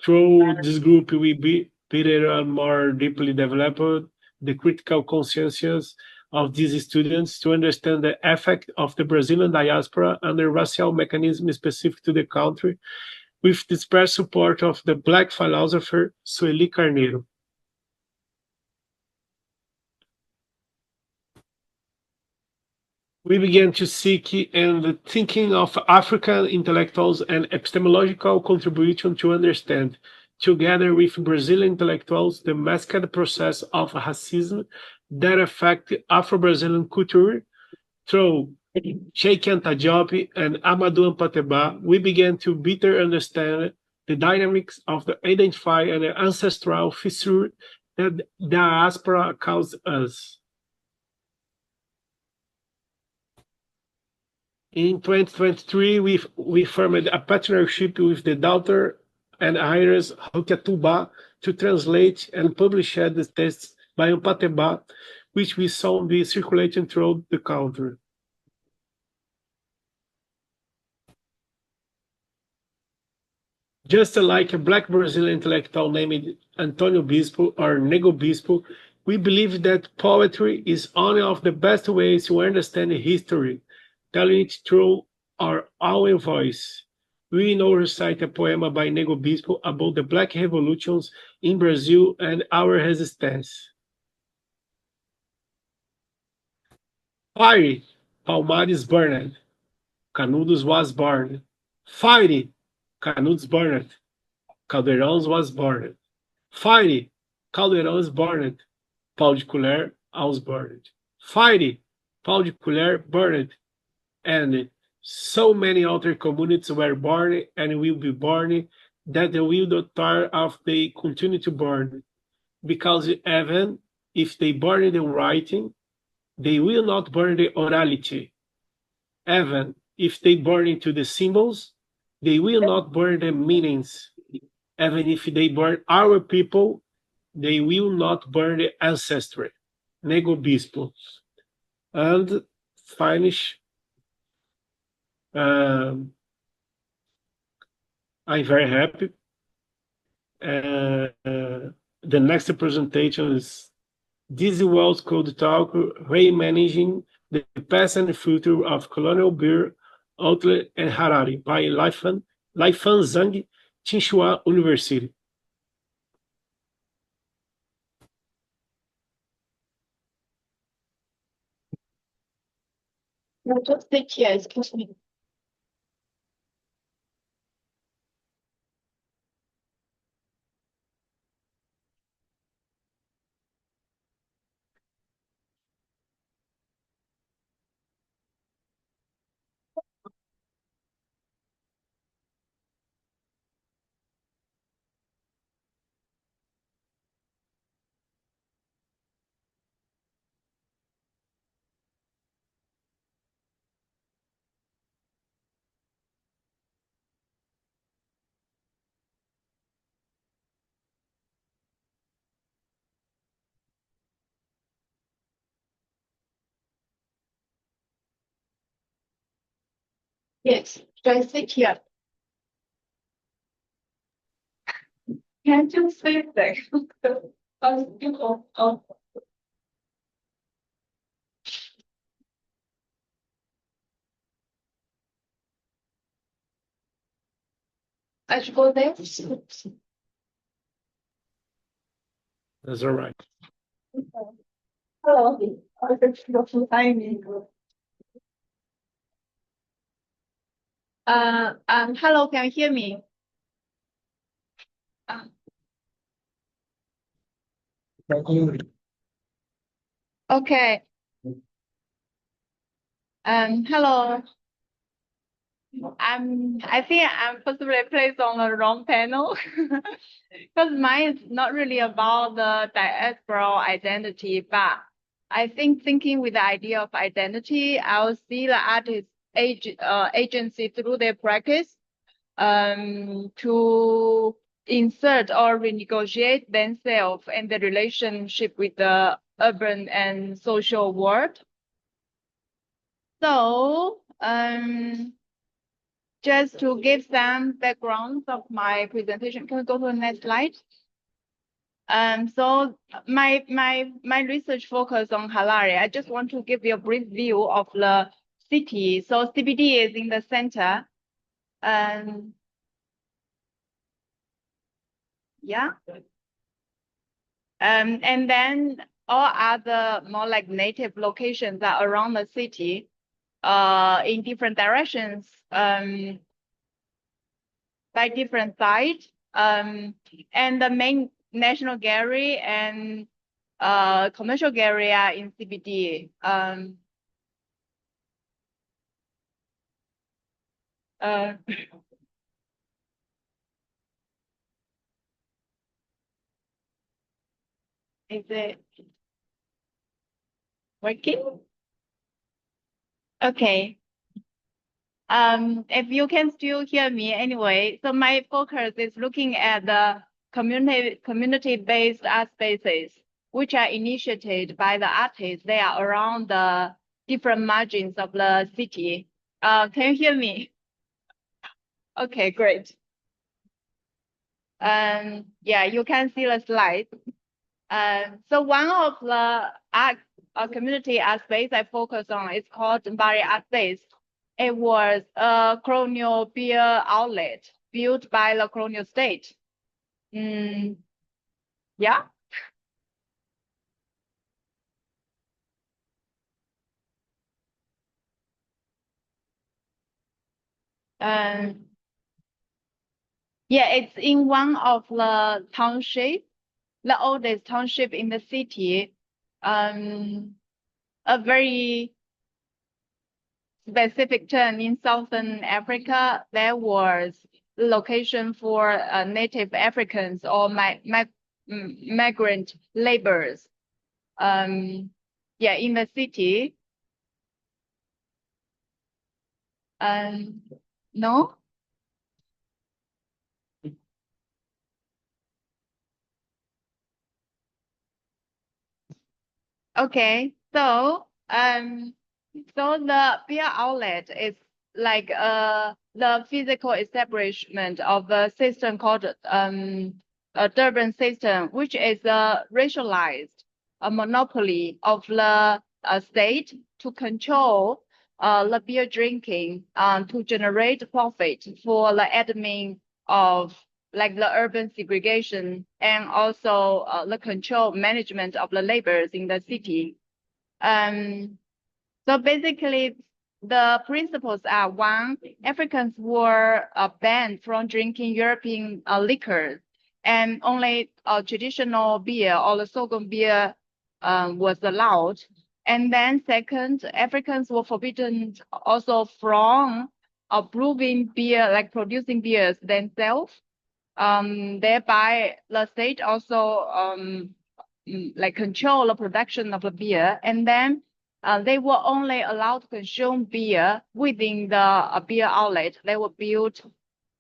Through this group, we be better and more deeply developed the critical consciences of these students to understand the effect of the Brazilian diaspora and the racial mechanism specific to the country, with the sparse support of the Black philosopher Sueli Carneiro. We began to seek in the thinking of African intellectuals an epistemological contribution to understand, together with Brazilian intellectuals, the masked process of racism that affect Afro-Brazilian culture through Sheikh Anta Diop and Amadou Mpateba, we began to better understand the dynamics of the identify and the ancestral fissure that diaspora caused us. In 2023, we formed a partnership with the daughter and heiress Hokiatuba to translate and publish the texts by Mpateba, which we saw be circulating throughout the country. Just like a Black Brazilian intellectual named Antonio Bispo or Nego Bispo, we believe that poetry is one of the best ways to understand history, telling it through our own voice. We now recite a poem by Nego Bispo about the Black revolutions in Brazil and our resistance. Fire, Palmares burned. Canudos was burned. Fire, Canudos burned. Caldeirões was burned. Fire, Caldeirões burned. Pau de Colher was burned. Fire, Pau de Colher burned. And so many other communities were born and will be born that they will not tire of they continue to burn. Because even if they burn the writing, they will not burn the orality. Even if they burn into the symbols, they will not burn the meanings. Even if they burn our people, they will not burn the ancestry. Nego Bispo. And finish. I'm very happy. The next presentation is This World Code Talk, Reimagining the Past and Future of Colonial Beer, Outlet, and Harari by Laifan Zhang, Tsinghua University. No, just take care, excuse me. Yes, just take care. Can't you say that? I should go there. That's all right. Hello. Timing. Hello, can you hear me? Okay. Hello. I think I'm possibly placed on the wrong panel because mine is not really about the diaspora identity, but I think thinking with the idea of identity, I'll see the artist agency through their practice to insert or renegotiate themselves and the relationship with the urban and social world. So, just to give some background of my presentation, can we go to the next slide? So my research focus on Harare. I just want to give you a brief view of the city. So CBD is in the center. Yeah. And then all other more like native locations are around the city, in different directions, by different sides. And the main National Gallery and commercial gallery are in CBD. Uh, is it working? Okay. If you can still hear me anyway, so my focus is looking at the community-based art spaces, which are initiated by the artists. They are around the different margins of the city. Can you hear me? Okay, great. Yeah, you can see the slide. So one of the art community art space I focus on is called Bari Art Space. It was a colonial beer outlet built by the colonial state. Yeah. Yeah, it's in one of the township, the oldest township in the city. A very specific term in Southern Africa, there was location for native Africans or migrant laborers. Yeah, in the city. No? Okay, so the beer outlet is like the physical establishment of a system called a Durban system, which is a racialized monopoly of the state to control the beer drinking to generate profit for the admin of like the urban segregation and also the control management of the laborers in the city. So basically, the principles are one, Africans were banned from drinking European liquors, and only traditional beer or the sorghum beer was allowed. And then second, Africans were forbidden also from brewing beer, like producing beers themselves. Thereby the state also like control the production of the beer, and then they were only allowed to consume beer within the beer outlet. They were built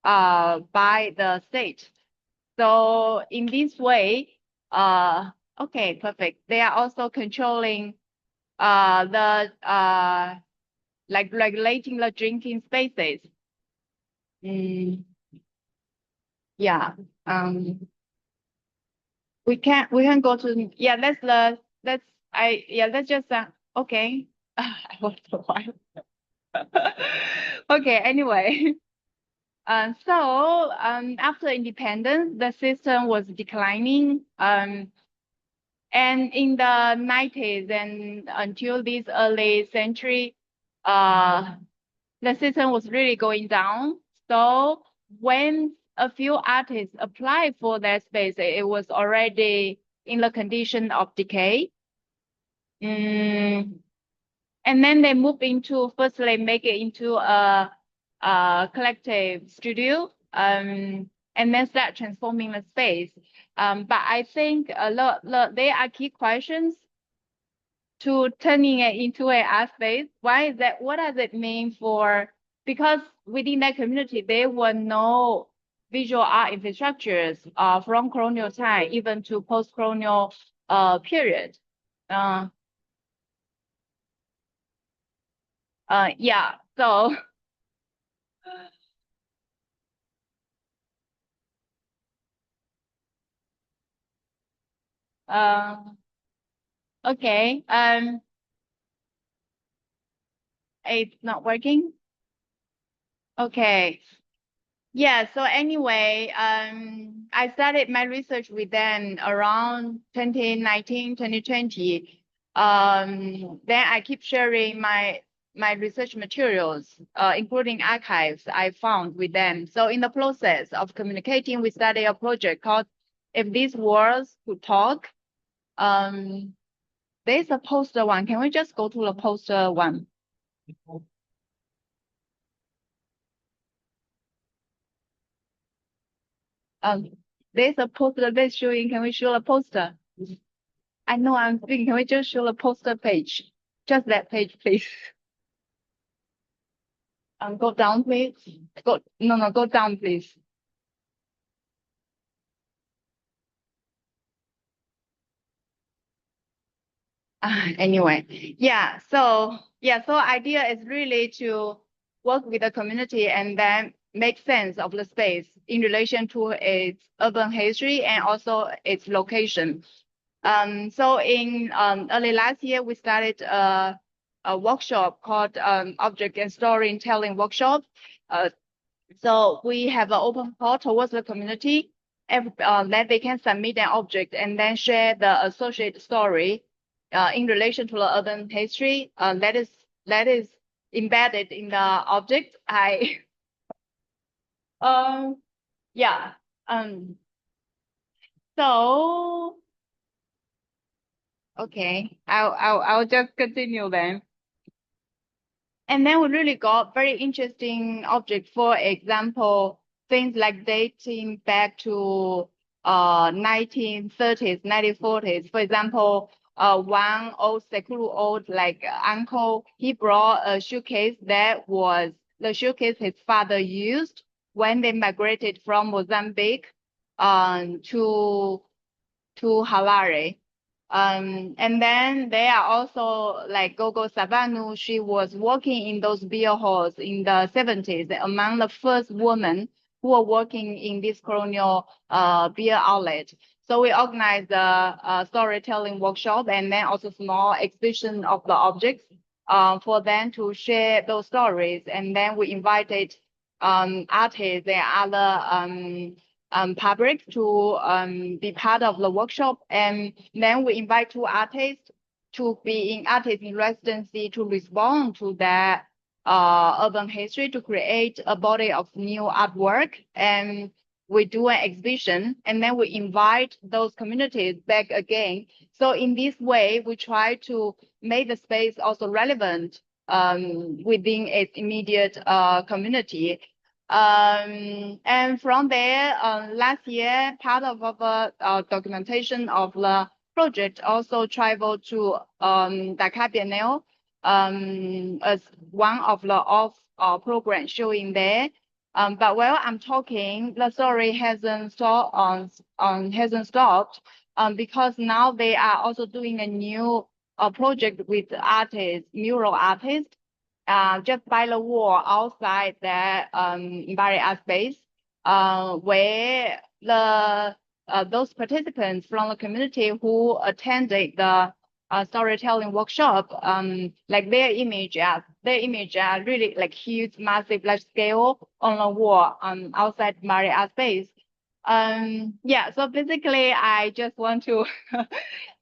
by the state. So in this way, okay, perfect. They are also controlling the like regulating the drinking spaces. Yeah. We can go to yeah. Let's just okay. I was a while. Okay. Anyway. So after independence, the system was declining. And in the 90s and until this early century, the system was really going down. So when a few artists applied for that space, it was already in the condition of decay. And then they moved into, firstly, make it into a collective studio, and then start transforming the space. But I think there are key questions to turning it into an art space. Why is that? What does it mean for, because within that community, there were no visual art infrastructures from colonial time, even to post-colonial period. Yeah, so okay, it's not working. Okay. Yeah, so anyway, I started my research with them around 2019, 2020. Then I keep sharing my research materials, including archives I found with them. So in the process of communicating, we started a project called If These Words Could Talk. There's a poster one. Can we just go to the poster one? There's a poster that's showing. Can we show a poster? I know I'm speaking. Can we just show a poster page? Just that page, please. Go down, please. Go down, please. Anyway, so idea is really to work with the community and then make sense of the space in relation to its urban history and also its location. So in early last year, we started a workshop called Object and Storytelling Workshop. So we have an open call towards the community that they can submit an object and then share the associated story in relation to the urban history that is embedded in the object. So okay, I'll just continue then. And then we really got very interesting objects. For example, things like dating back to 1930s, 1940s. For example, one old Sekuru like uncle, he brought a suitcase that was the suitcase his father used when they migrated from Mozambique to Harare. And then there are also like Gogo Savanu. She was working in those beer halls in the 70s, among the first women who were working in this colonial beer outlet. So we organized a storytelling workshop and then also small exhibition of the objects for them to share those stories. And then we invited artists and other public to be part of the workshop, and then we invite two artists to be artists in residency to respond to that urban history, to create a body of new artwork, and we do an exhibition, and then we invite those communities back again. So in this way, we try to make the space also relevant within its immediate community. And from there, last year, part of our documentation of the project also traveled to Dakar Biennale as one of the programs showing there. But while I'm talking, the story hasn't stopped because now they are also doing a new project with artists, mural artists. Just by the wall outside the barrier space, where those participants from the community who attended the storytelling workshop, like their image are really like huge, massive, large scale on the wall outside barrier space. So basically, I just want to.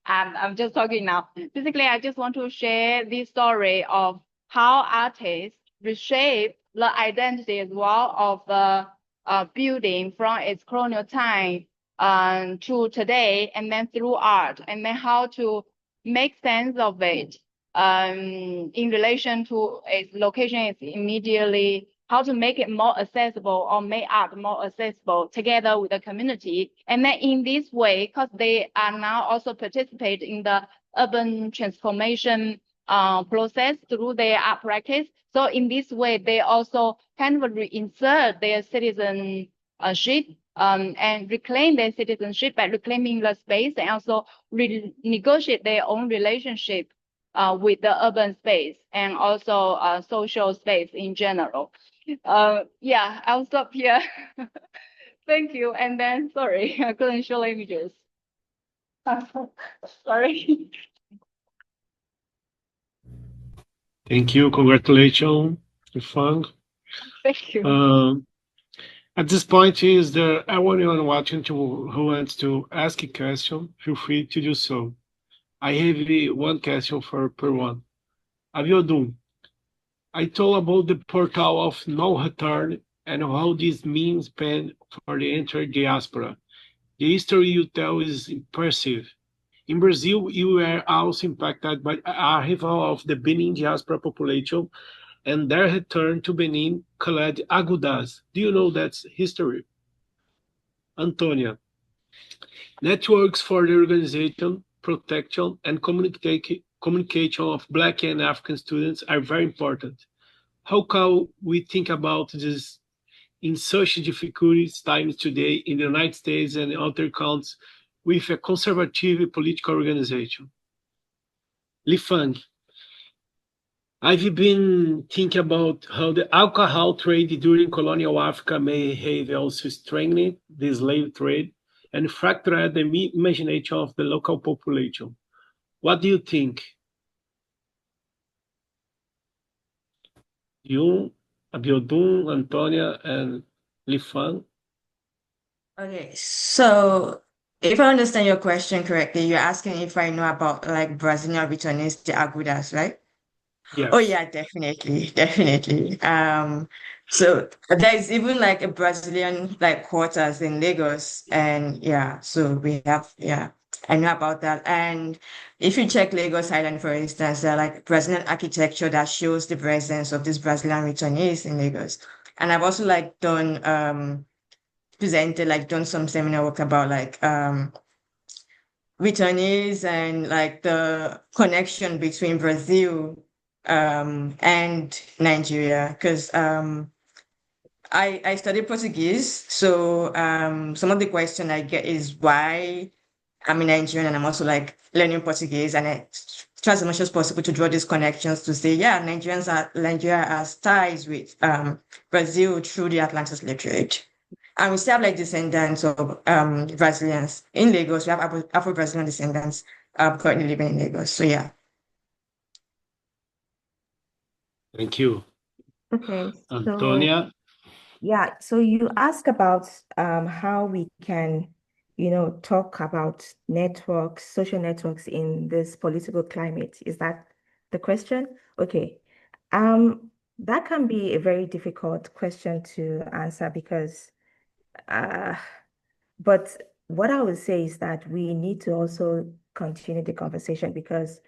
I'm just talking now. Basically, I just want to share this story of how artists reshape the identity as well of the building from its colonial time to today, and then through art, and then how to make sense of it in relation to its location. It's immediately how to make it more accessible or make art more accessible together with the community. And then in this way, because they are now also participate in the urban transformation process through their art practice. So in this way, they also kind of reinsert their citizenship and reclaim their citizenship by reclaiming the space, and also renegotiate their own relationship with the urban space and also social space in general. I'll stop here. Thank you. And then, sorry, I couldn't show images. Sorry. Thank you. Congratulations, Fang. Thank you. At this point, is there anyone watching who wants to ask a question? Feel free to do so. I have one question per one. Aviodun, I told about the portal of no return and how this means pen for the entire diaspora. The history you tell is impressive. In Brazil, you were also impacted by the arrival of the Benin diaspora population and their return to Benin called Agudas. Do you know that's history? Antonia, networks for the organization, protection, and communication of Black and African students are very important. How can we think about this in such difficult times today in the United States and other countries with a conservative political organization? Lifan, I've been thinking about how the alcohol trade during colonial Africa may have also strengthened the slave trade and fractured the imagination of the local population. What do you think? You, Abiodun, Antonia, and Lifan? Okay, so if I understand your question correctly, you're asking if I know about like Brazilian returnees, the Agudas, right? Oh Yes. yeah, definitely, definitely. So there's even like a Brazilian like quarters in Lagos, and yeah, so we have, yeah, I know about that. And if you check Lagos Island, for instance, there are like Brazilian architecture that shows the presence of these Brazilian returnees in Lagos. And I've also like done some seminar work about like returnees and like the connection between Brazil and Nigeria, because I study Portuguese, so some of the question I get is why I'm a Nigerian and I'm also like learning Portuguese, and I try as much as possible to draw these connections to say, yeah, Nigeria has ties with Brazil through the Atlantic slave trade. And we still have like descendants of Brazilians in Lagos. We have Afro-Brazilian descendants currently living in Lagos. So yeah. Thank you. Okay, so Antonia? yeah, so you ask about how we can, talk about networks, social networks in this political climate. Is that the question? Okay. That can be a very difficult question to answer because but what I would say is that we need to also continue the conversation because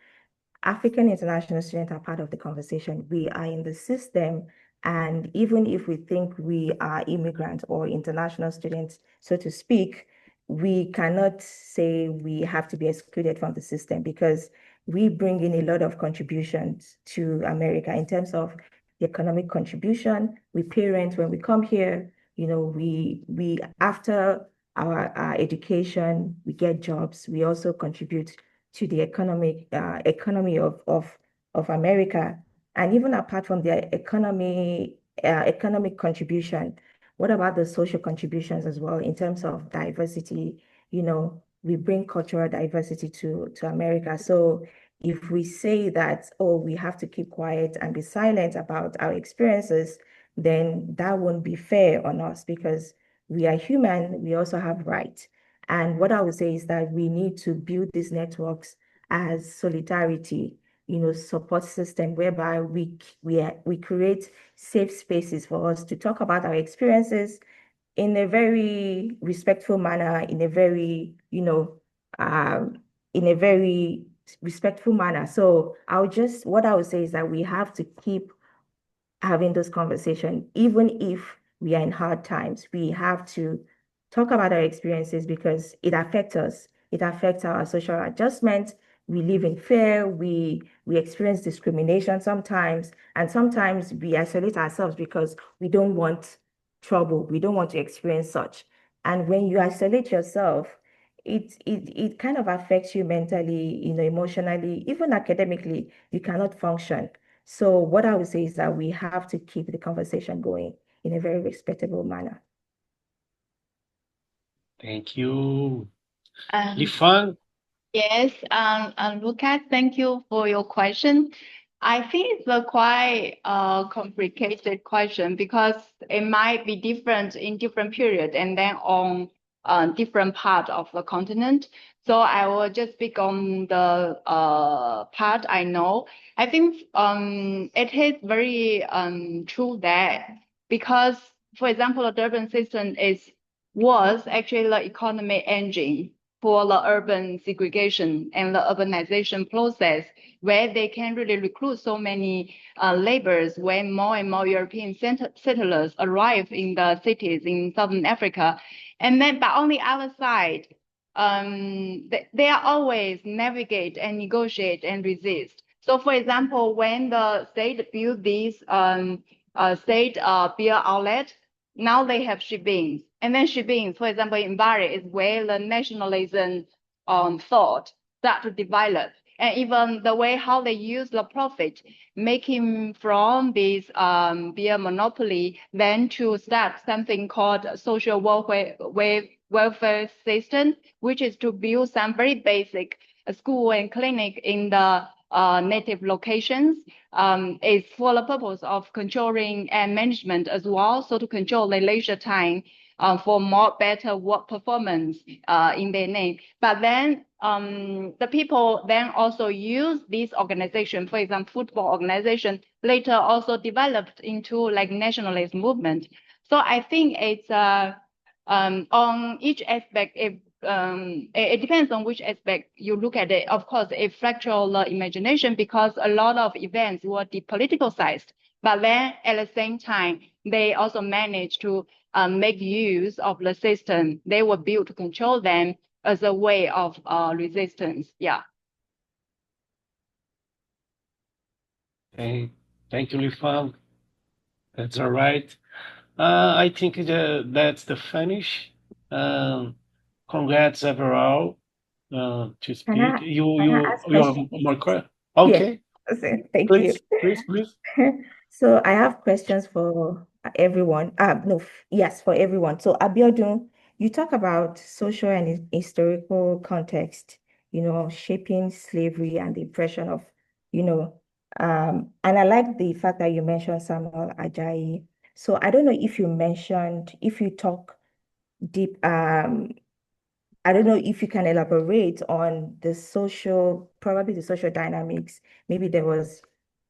African international students are part of the conversation. We are in the system, and even if we think we are immigrants or international students, so to speak, we cannot say we have to be excluded from the system because we bring in a lot of contributions to America in terms of the economic contribution. We pay rent when we come here. We after our education, we get jobs. We also contribute to the economy of America. And even apart from their economic contribution, what about the social contributions as well in terms of diversity? We bring cultural diversity to America. So if we say that, oh, we have to keep quiet and be silent about our experiences, then that won't be fair on us because we are human, we also have rights. And what I would say is that we need to build these networks as solidarity, support system whereby we create safe spaces for us to talk about our experiences in a very respectful manner, in a very respectful manner. So what I would say is that we have to keep having those conversations, even if we are in hard times. We have to talk about our experiences because it affects us. It affects our social adjustment. We live in fear. We experience discrimination sometimes, and sometimes we isolate ourselves because we don't want trouble. We don't want to experience such. And when you isolate yourself, it kind of affects you mentally, emotionally, even academically. You cannot function. So what I would say is that we have to keep the conversation going in a very respectable manner. Thank you. Um, Lifan? Yes, Lucas, thank you for your question. I think it's a quite complicated question because it might be different in different period and then on different part of the continent. So I will just speak on the part I know. I think it is very true that because, for example, the Durban system was actually the economy engine for the urban segregation and the urbanization process, where they can really recruit so many laborers when more and more European settlers arrive in the cities in Southern Africa. And then, but on the other side, they are always navigate and negotiate and resist. So, for example, when the state built these state beer outlet, now they have shippings. And then shippings, for example, in Bari is where the nationalism thought start to develop. And even the way how they use the profit, making from this beer monopoly, then to start something called social welfare system, which is to build some very basic school and clinic in the native locations. Is for the purpose of controlling and management as well, so to control the leisure time for more better work performance in their name. But then the people then also use this organization, for example, football organization, later also developed into like nationalist movement. So I think it's on each aspect, it depends on which aspect you look at it. Of course, it fractures the imagination because a lot of events were depoliticalized. But then at the same time, they also managed to make use of the system. They were built to control them as a way of resistance. Yeah. Okay. Thank you, Lifan. That's all right. I think that's the finish. Congrats overall to speak. Can I ask You are questions? more correct. Yeah. Okay, Thank you. please. So I have questions for everyone. No, yes, for everyone. So Abiodun, you talk about social and historical context, shaping slavery and the impression of, and I like the fact that you mentioned Samuel Ajayi. So I don't know if you talk deep, I don't know if you can elaborate on probably the social dynamics. Maybe there was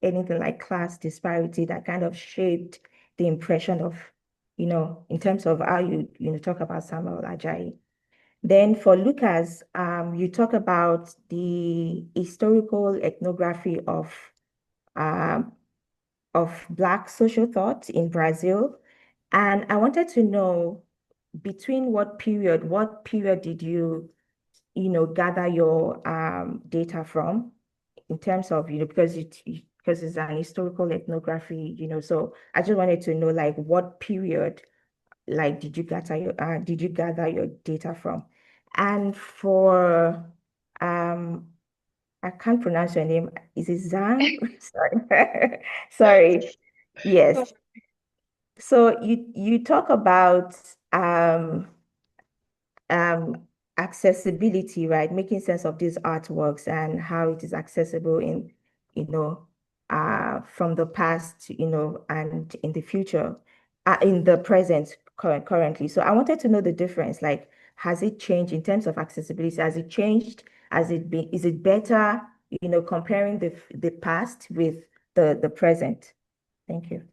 anything like class disparity that kind of shaped the impression of, in terms of how you talk about Samuel Ajayi. Then for Lucas, you talk about the historical ethnography um, of Black social thought in Brazil. And I wanted to know between what period did you gather your data from in terms of, because it's an historical ethnography, so I just wanted to know like what period like did you gather your data from? And for I can't pronounce your name. Is it Zhang? Sorry. Sorry. Yes. So you talk about um, accessibility, right? Making sense of these artworks and how it is accessible from the past, and in the future, in the present currently. So I wanted to know the difference. Like, has it changed in terms of accessibility? Has it changed? Is it better, comparing the past with the present? Thank you.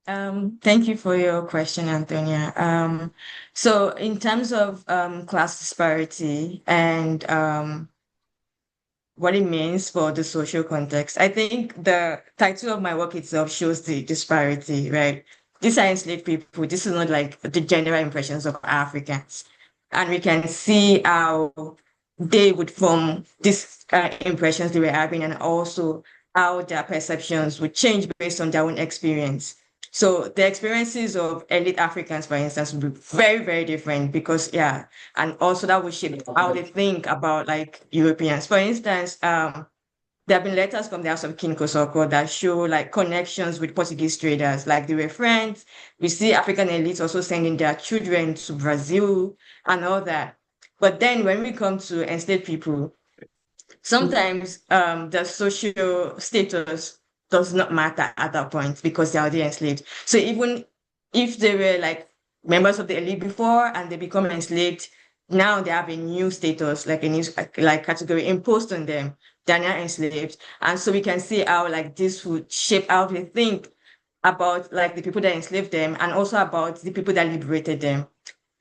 Thank you for your question, Antonia. So in terms of class disparity and what it means for the social context, I think the title of my work itself shows the disparity, right? These are enslaved people. This is not like the general impressions of Africans. And we can see how they would form these impressions they were having, and also how their perceptions would change based on their own experience. So the experiences of elite Africans, for instance, would be very, very different because, yeah, and also that would shape how they think about like Europeans. For instance, there have been letters from the House of King Kosoko that show like connections with Portuguese traders, like they were friends. We see African elites also sending their children to Brazil and all that. But then when we come to enslaved people, sometimes the social status does not matter at that point because they are already enslaved. So even if they were like members of the elite before and they become enslaved, now they have a new status, like a new like category imposed on them. They're now enslaved. And so we can see how like this would shape how they think about like the people that enslaved them and also about the people that liberated them.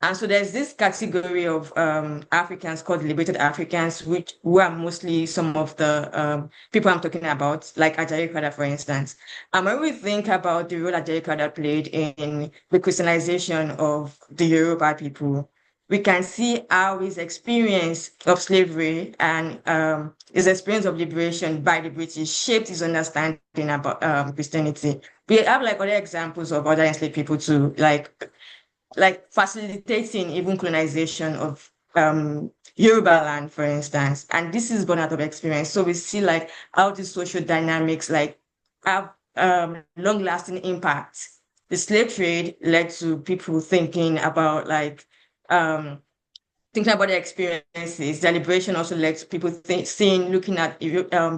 And so there's this category of Africans called liberated Africans, who are mostly some of the people I'm talking about, like Ajayi Crowther, for instance. And when we think about the role Ajayi Crowther played in the Christianization of the Yoruba people, we can see how his experience of slavery and his experience of liberation by the British shaped his understanding about Christianity. We have like other examples of other enslaved people too, like facilitating even colonization of Yoruba land, for instance. And this is born out of experience. So we see like how the social dynamics like have long-lasting impact. The slave trade led to people thinking about their experiences. The liberation also led to people looking at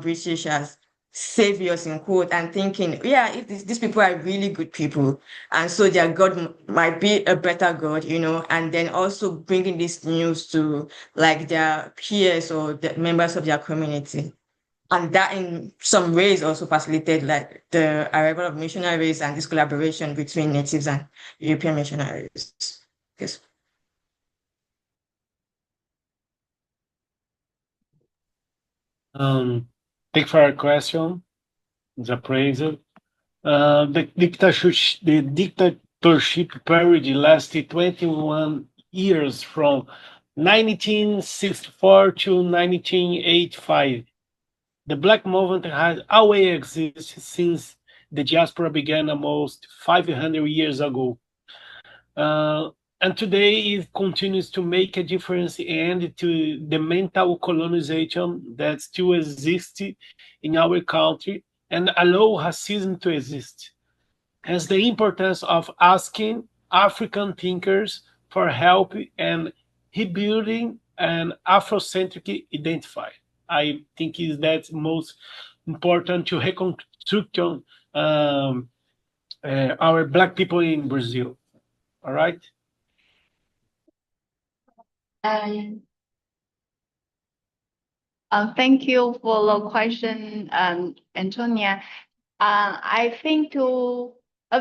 British as saviors in quote and thinking, yeah, if these people are really good people, and so their God might be a better God, and then also bringing this news to like their peers or the members of their community. And that in some ways also facilitated like the arrival of missionaries and this collaboration between natives and European missionaries. Yes. Thank you for your question. It's a praise. The dictatorship period lasted 21 years from 1964 to 1985. The Black movement has always existed since the diaspora began almost 500 years ago. And today it continues to make a difference and to the mental colonization that still exists in our country and allow racism to exist. Hence the importance of asking African thinkers for help and rebuilding an Afrocentric identity. I think is that most important to reconstruction our Black people in Brazil. All right. Thank you for the question, Antonia. I think a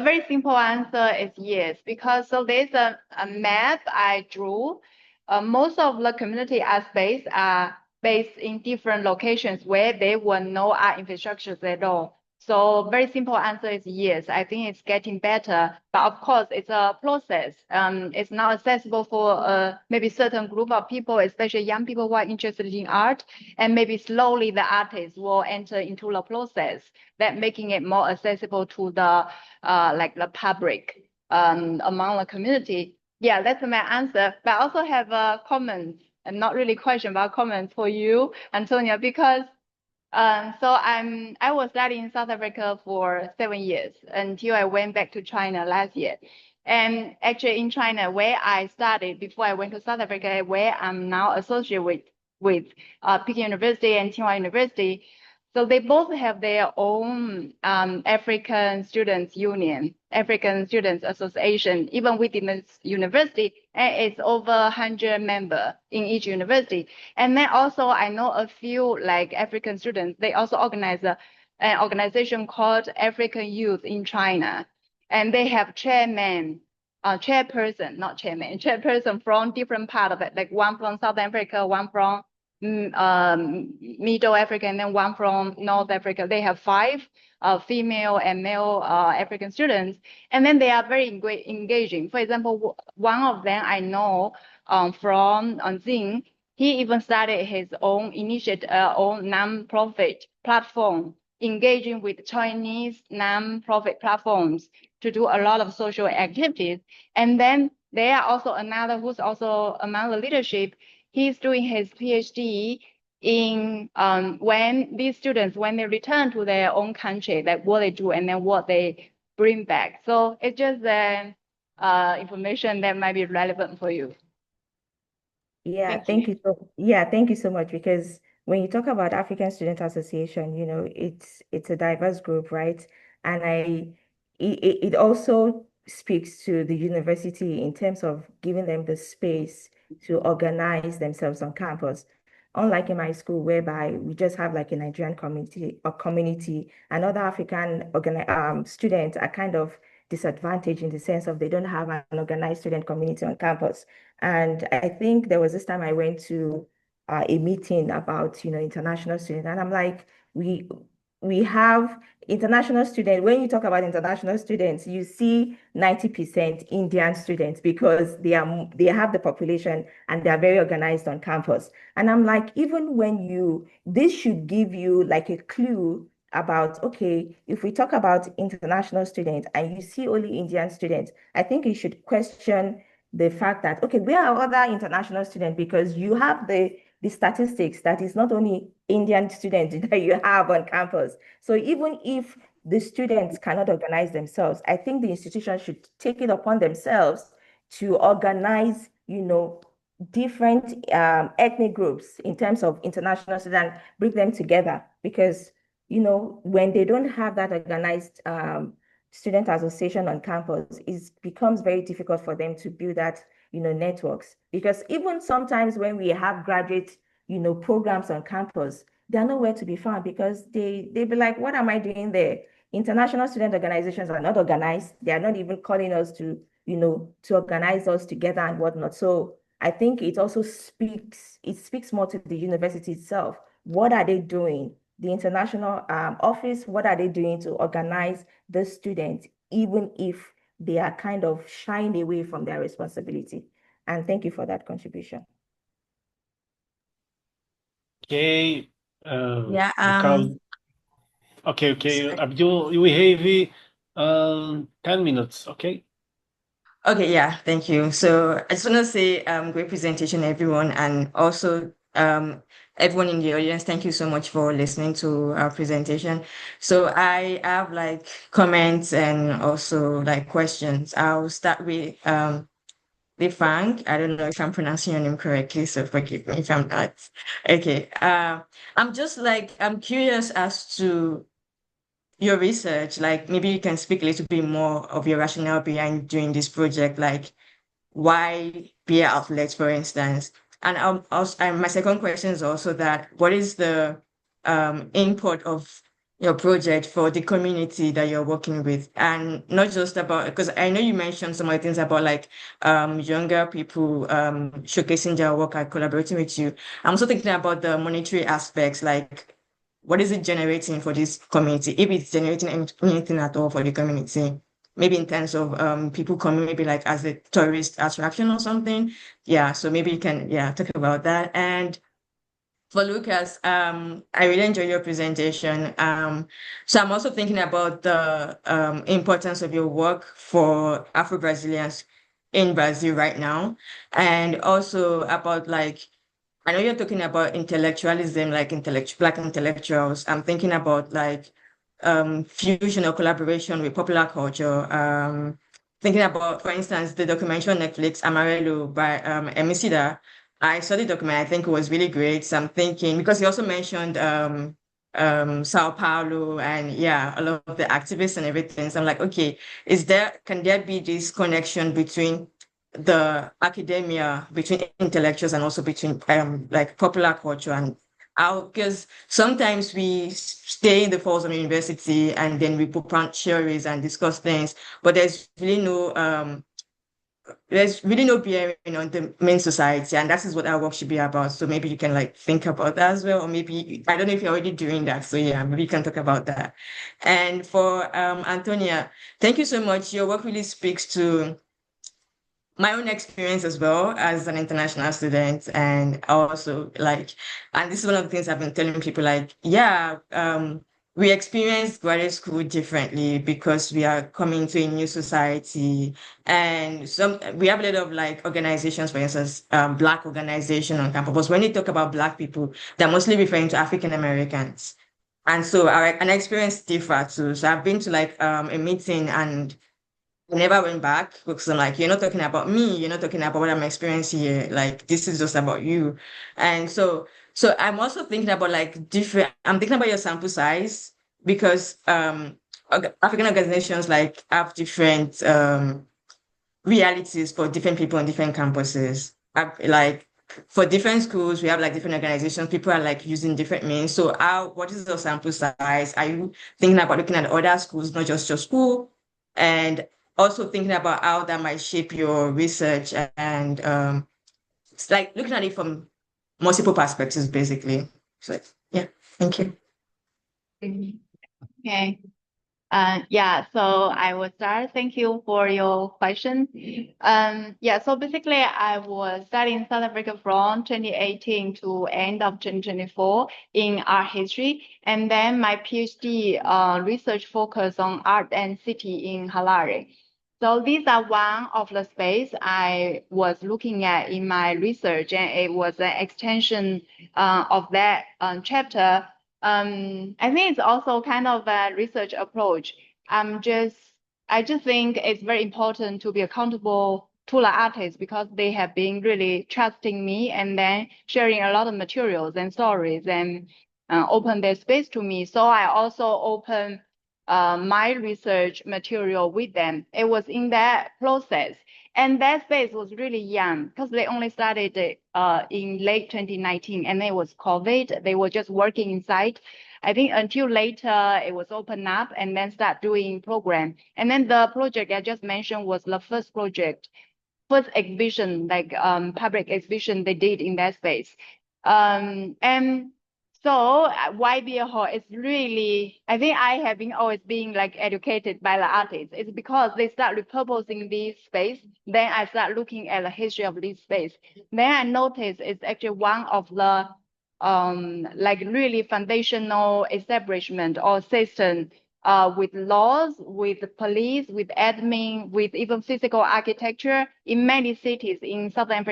very simple answer is yes, because so there's a map I drew. Most of the community aspects are based in different locations where there were no art infrastructures at all. So very simple answer is yes. I think it's getting better, but of course it's a process. It's not accessible for maybe certain group of people, especially young people who are interested in art, and maybe slowly the artists will enter into the process that making it more accessible to the like the public among the community. Yeah, that's my answer. But I also have a comment, and not really question, but a comment for you, Antonia, because so I was studying in South Africa for 7 years until I went back to China last year. And actually in China, where I studied before I went to South Africa, where I'm now associated with Peking University and Tsinghua University. So they both have their own African Students Union, African Students Association, even within the university, and it's over 100 members in each university. And then also I know a few like African students, they also organize an organization called African Youth in China. And they have chairperson from different part of it, like one from South Africa, one from Middle Africa, and then one from North Africa. They have 5 female and male African students, and then they are very engaging. For example, one of them I know from Zing, he even started his own own non-profit platform, engaging with Chinese non-profit platforms to do a lot of social activities. And then there are also another who's also among the leadership. He's doing his PhD in when these students, when they return to their own country, like what they do and then what they bring back. So it's just information that might be relevant for you. Yeah, Thank you. thank you so much. Because when you talk about African Student Association, it's a diverse group, right? And it also speaks to the university in terms of giving them the space to organize themselves on campus. unlike in my school, whereby we just have like a Nigerian community, and other African students are kind of disadvantaged in the sense of they don't have an organized student community on campus. And I think there was this time I went to a meeting about, international students, and I'm like, we have international students. When you talk about international students, you see 90% Indian students because they have the population and they are very organized on campus. And I'm like, even when this should give you like a clue about, okay, if we talk about international students and you see only Indian students, I think you should question the fact that, okay, where are other international students? Because you have the statistics that is not only Indian students that you have on campus. So even if the students cannot organize themselves, I think the institution should take it upon themselves to organize, different ethnic groups in terms of international students, bring them together. Because, when they don't have that organized student association on campus, it becomes very difficult for them to build that, networks. Because even sometimes when we have graduate, programs on campus, they're nowhere to be found because they be like, what am I doing there? International student organizations are not organized. They are not even calling us to organize us together and whatnot. So I think it speaks more to the university itself. What are they doing? The international office, what are they doing to organize the students, even if they are kind of shying away from their responsibility? And thank you for that contribution. Okay. Yeah. Because okay. Abdul, we have 10 minutes. Okay. Okay, yeah, thank you. So I just want to say great presentation, everyone, and also everyone in the audience, thank you so much for listening to our presentation. So I have like comments and also like questions. I'll start with Frank. I don't know if I'm pronouncing your name correctly, so forgive me if I'm not. Okay. I'm curious as to your research, like maybe you can speak a little bit more of your rationale behind doing this project, like why beer outlets, for instance. And also, and my second question is also that what is the input of your project for the community that you're working with, and not just about, because I know you mentioned some of the things about like younger people showcasing their work and collaborating with you. I'm also thinking about the monetary aspects, like what is it generating for this community, if it's generating anything at all for the community, maybe in terms of people coming, maybe like as a tourist attraction or something. Yeah, so maybe you can talk about that. And for Lucas, I really enjoyed your presentation. So I'm also thinking about the importance of your work for Afro-Brazilians in Brazil right now, and also about like, I know you're talking about intellectualism, like Black intellectuals. I'm thinking about like fusion or collaboration with popular culture. Thinking about, for instance, the documentary on Netflix, Amarelo by Emicida. I saw the document. I think it was really great. So I'm thinking, because you also mentioned Sao Paulo and yeah, all of the activists and everything. So I'm like, okay, can there be this connection between the academia, between intellectuals, and also between like popular culture and how, because sometimes we stay in the halls of university and then we put on theories and discuss things, but there's really no bearing on the main society, and that is what our work should be about. So maybe you can like think about that as well, or maybe I don't know if you're already doing that. So yeah, maybe you can talk about that. And for Antonia, thank you so much. Your work really speaks to my own experience as well as an international student, and also like, and this is one of the things I've been telling people, like, yeah, we experience graduate school differently because we are coming to a new society, and we have a lot of like organizations, for instance, Black organization on campus. But when you talk about Black people, they're mostly referring to African Americans. And so our experience differ too. So I've been to like a meeting and I never went back because I'm like, you're not talking about me, you're not talking about what I'm experiencing here. Like this is just about you. And so I'm also thinking about like I'm thinking about your sample size because African organizations like have different realities for different people on different campuses. Like for different schools, we have like different organizations. People are like using different means. So what is the sample size? Are you thinking about looking at other schools, not just your school? And also thinking about how that might shape your research and it's like looking at it from multiple perspectives, basically. So yeah, thank you. Okay. Yeah, so I will start. Thank you for your question. Yeah, so basically I was studying South Africa from 2018 to end of 2024 in art history. And then my PhD research focused on art and city in Harare. So these are one of the space I was looking at in my research, and it was an extension of that chapter. I think it's also kind of a research approach. I just think it's very important to be accountable to the artists because they have been really trusting me and then sharing a lot of materials and stories and open their space to me. So I also open my research material with them. It was in that process. And that space was really young because they only started in late 2019 and it was COVID. They were just working inside. I think until later it was opened up and then start doing program. And then the project I just mentioned was the first project, first exhibition, like public exhibition they did in that space. And so YBA Hall is really, I think I have been always being like educated by the artists. It's because they start repurposing this space. Then I start looking at the history of this space. Then I noticed it's actually one of the like really foundational establishment or system with laws, with police, with admin, with even physical architecture in many cities in Southern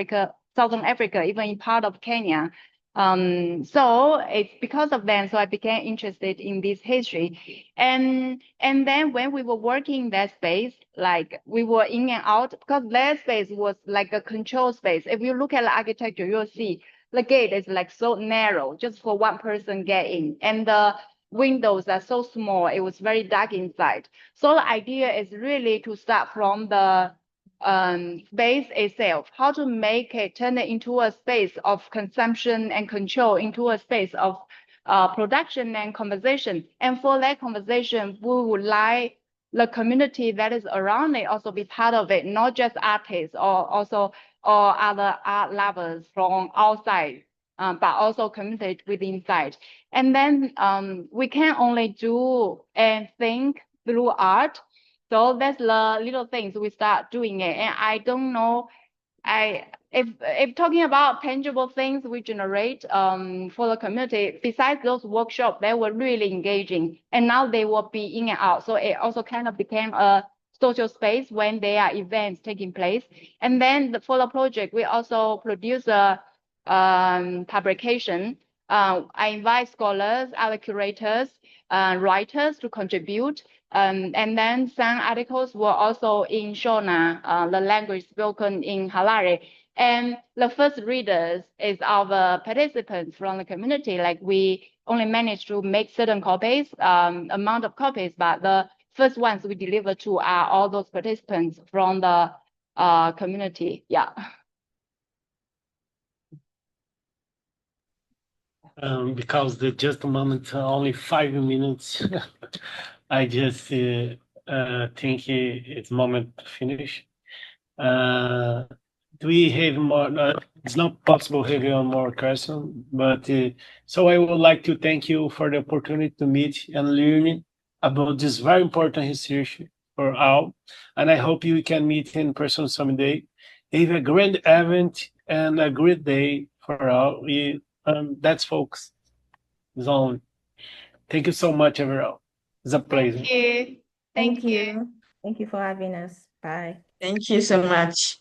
Africa, even in part of Kenya. So it's because of them, so I became interested in this history. And then when we were working in that space, like we were in and out, because that space was like a control space. If you look at the architecture, you'll see the gate is like so narrow, just for one person get in. And the windows are so small, it was very dark inside. So the idea is really to start from the space itself, how to make it, turn it into a space of consumption and control, into a space of production and conversation. And for that conversation, we would like the community that is around it also be part of it, not just artists or other art lovers from outside, but also community within inside. And then we can only do and think through art. So that's the little things we start doing it. And I don't know, if talking about tangible things we generate for the community, besides those workshops, they were really engaging. And now they will be in and out. So it also kind of became a social space when there are events taking place. And then for the project, we also produce a publication. I invite scholars, other curators, writers to contribute. And then some articles were also in Shona, the language spoken in Harare. And the first readers is our participants from the community. Like we only managed to make certain copies, amount of copies, but the first ones we deliver to are all those participants from the community. Yeah. Because the just a moment, only 5 minutes. I just think it's moment to finish. Do we have more? It's not possible to have one more question, but so I would like to thank you for the opportunity to meet and learn about this very important research for all. And I hope you can meet in person someday. Have a grand event and a great day for all. That's folks. Zone. Thank you so much, everyone. It's a pleasure. Thank you. Thank you. Thank you for having us. Bye. Thank you so much.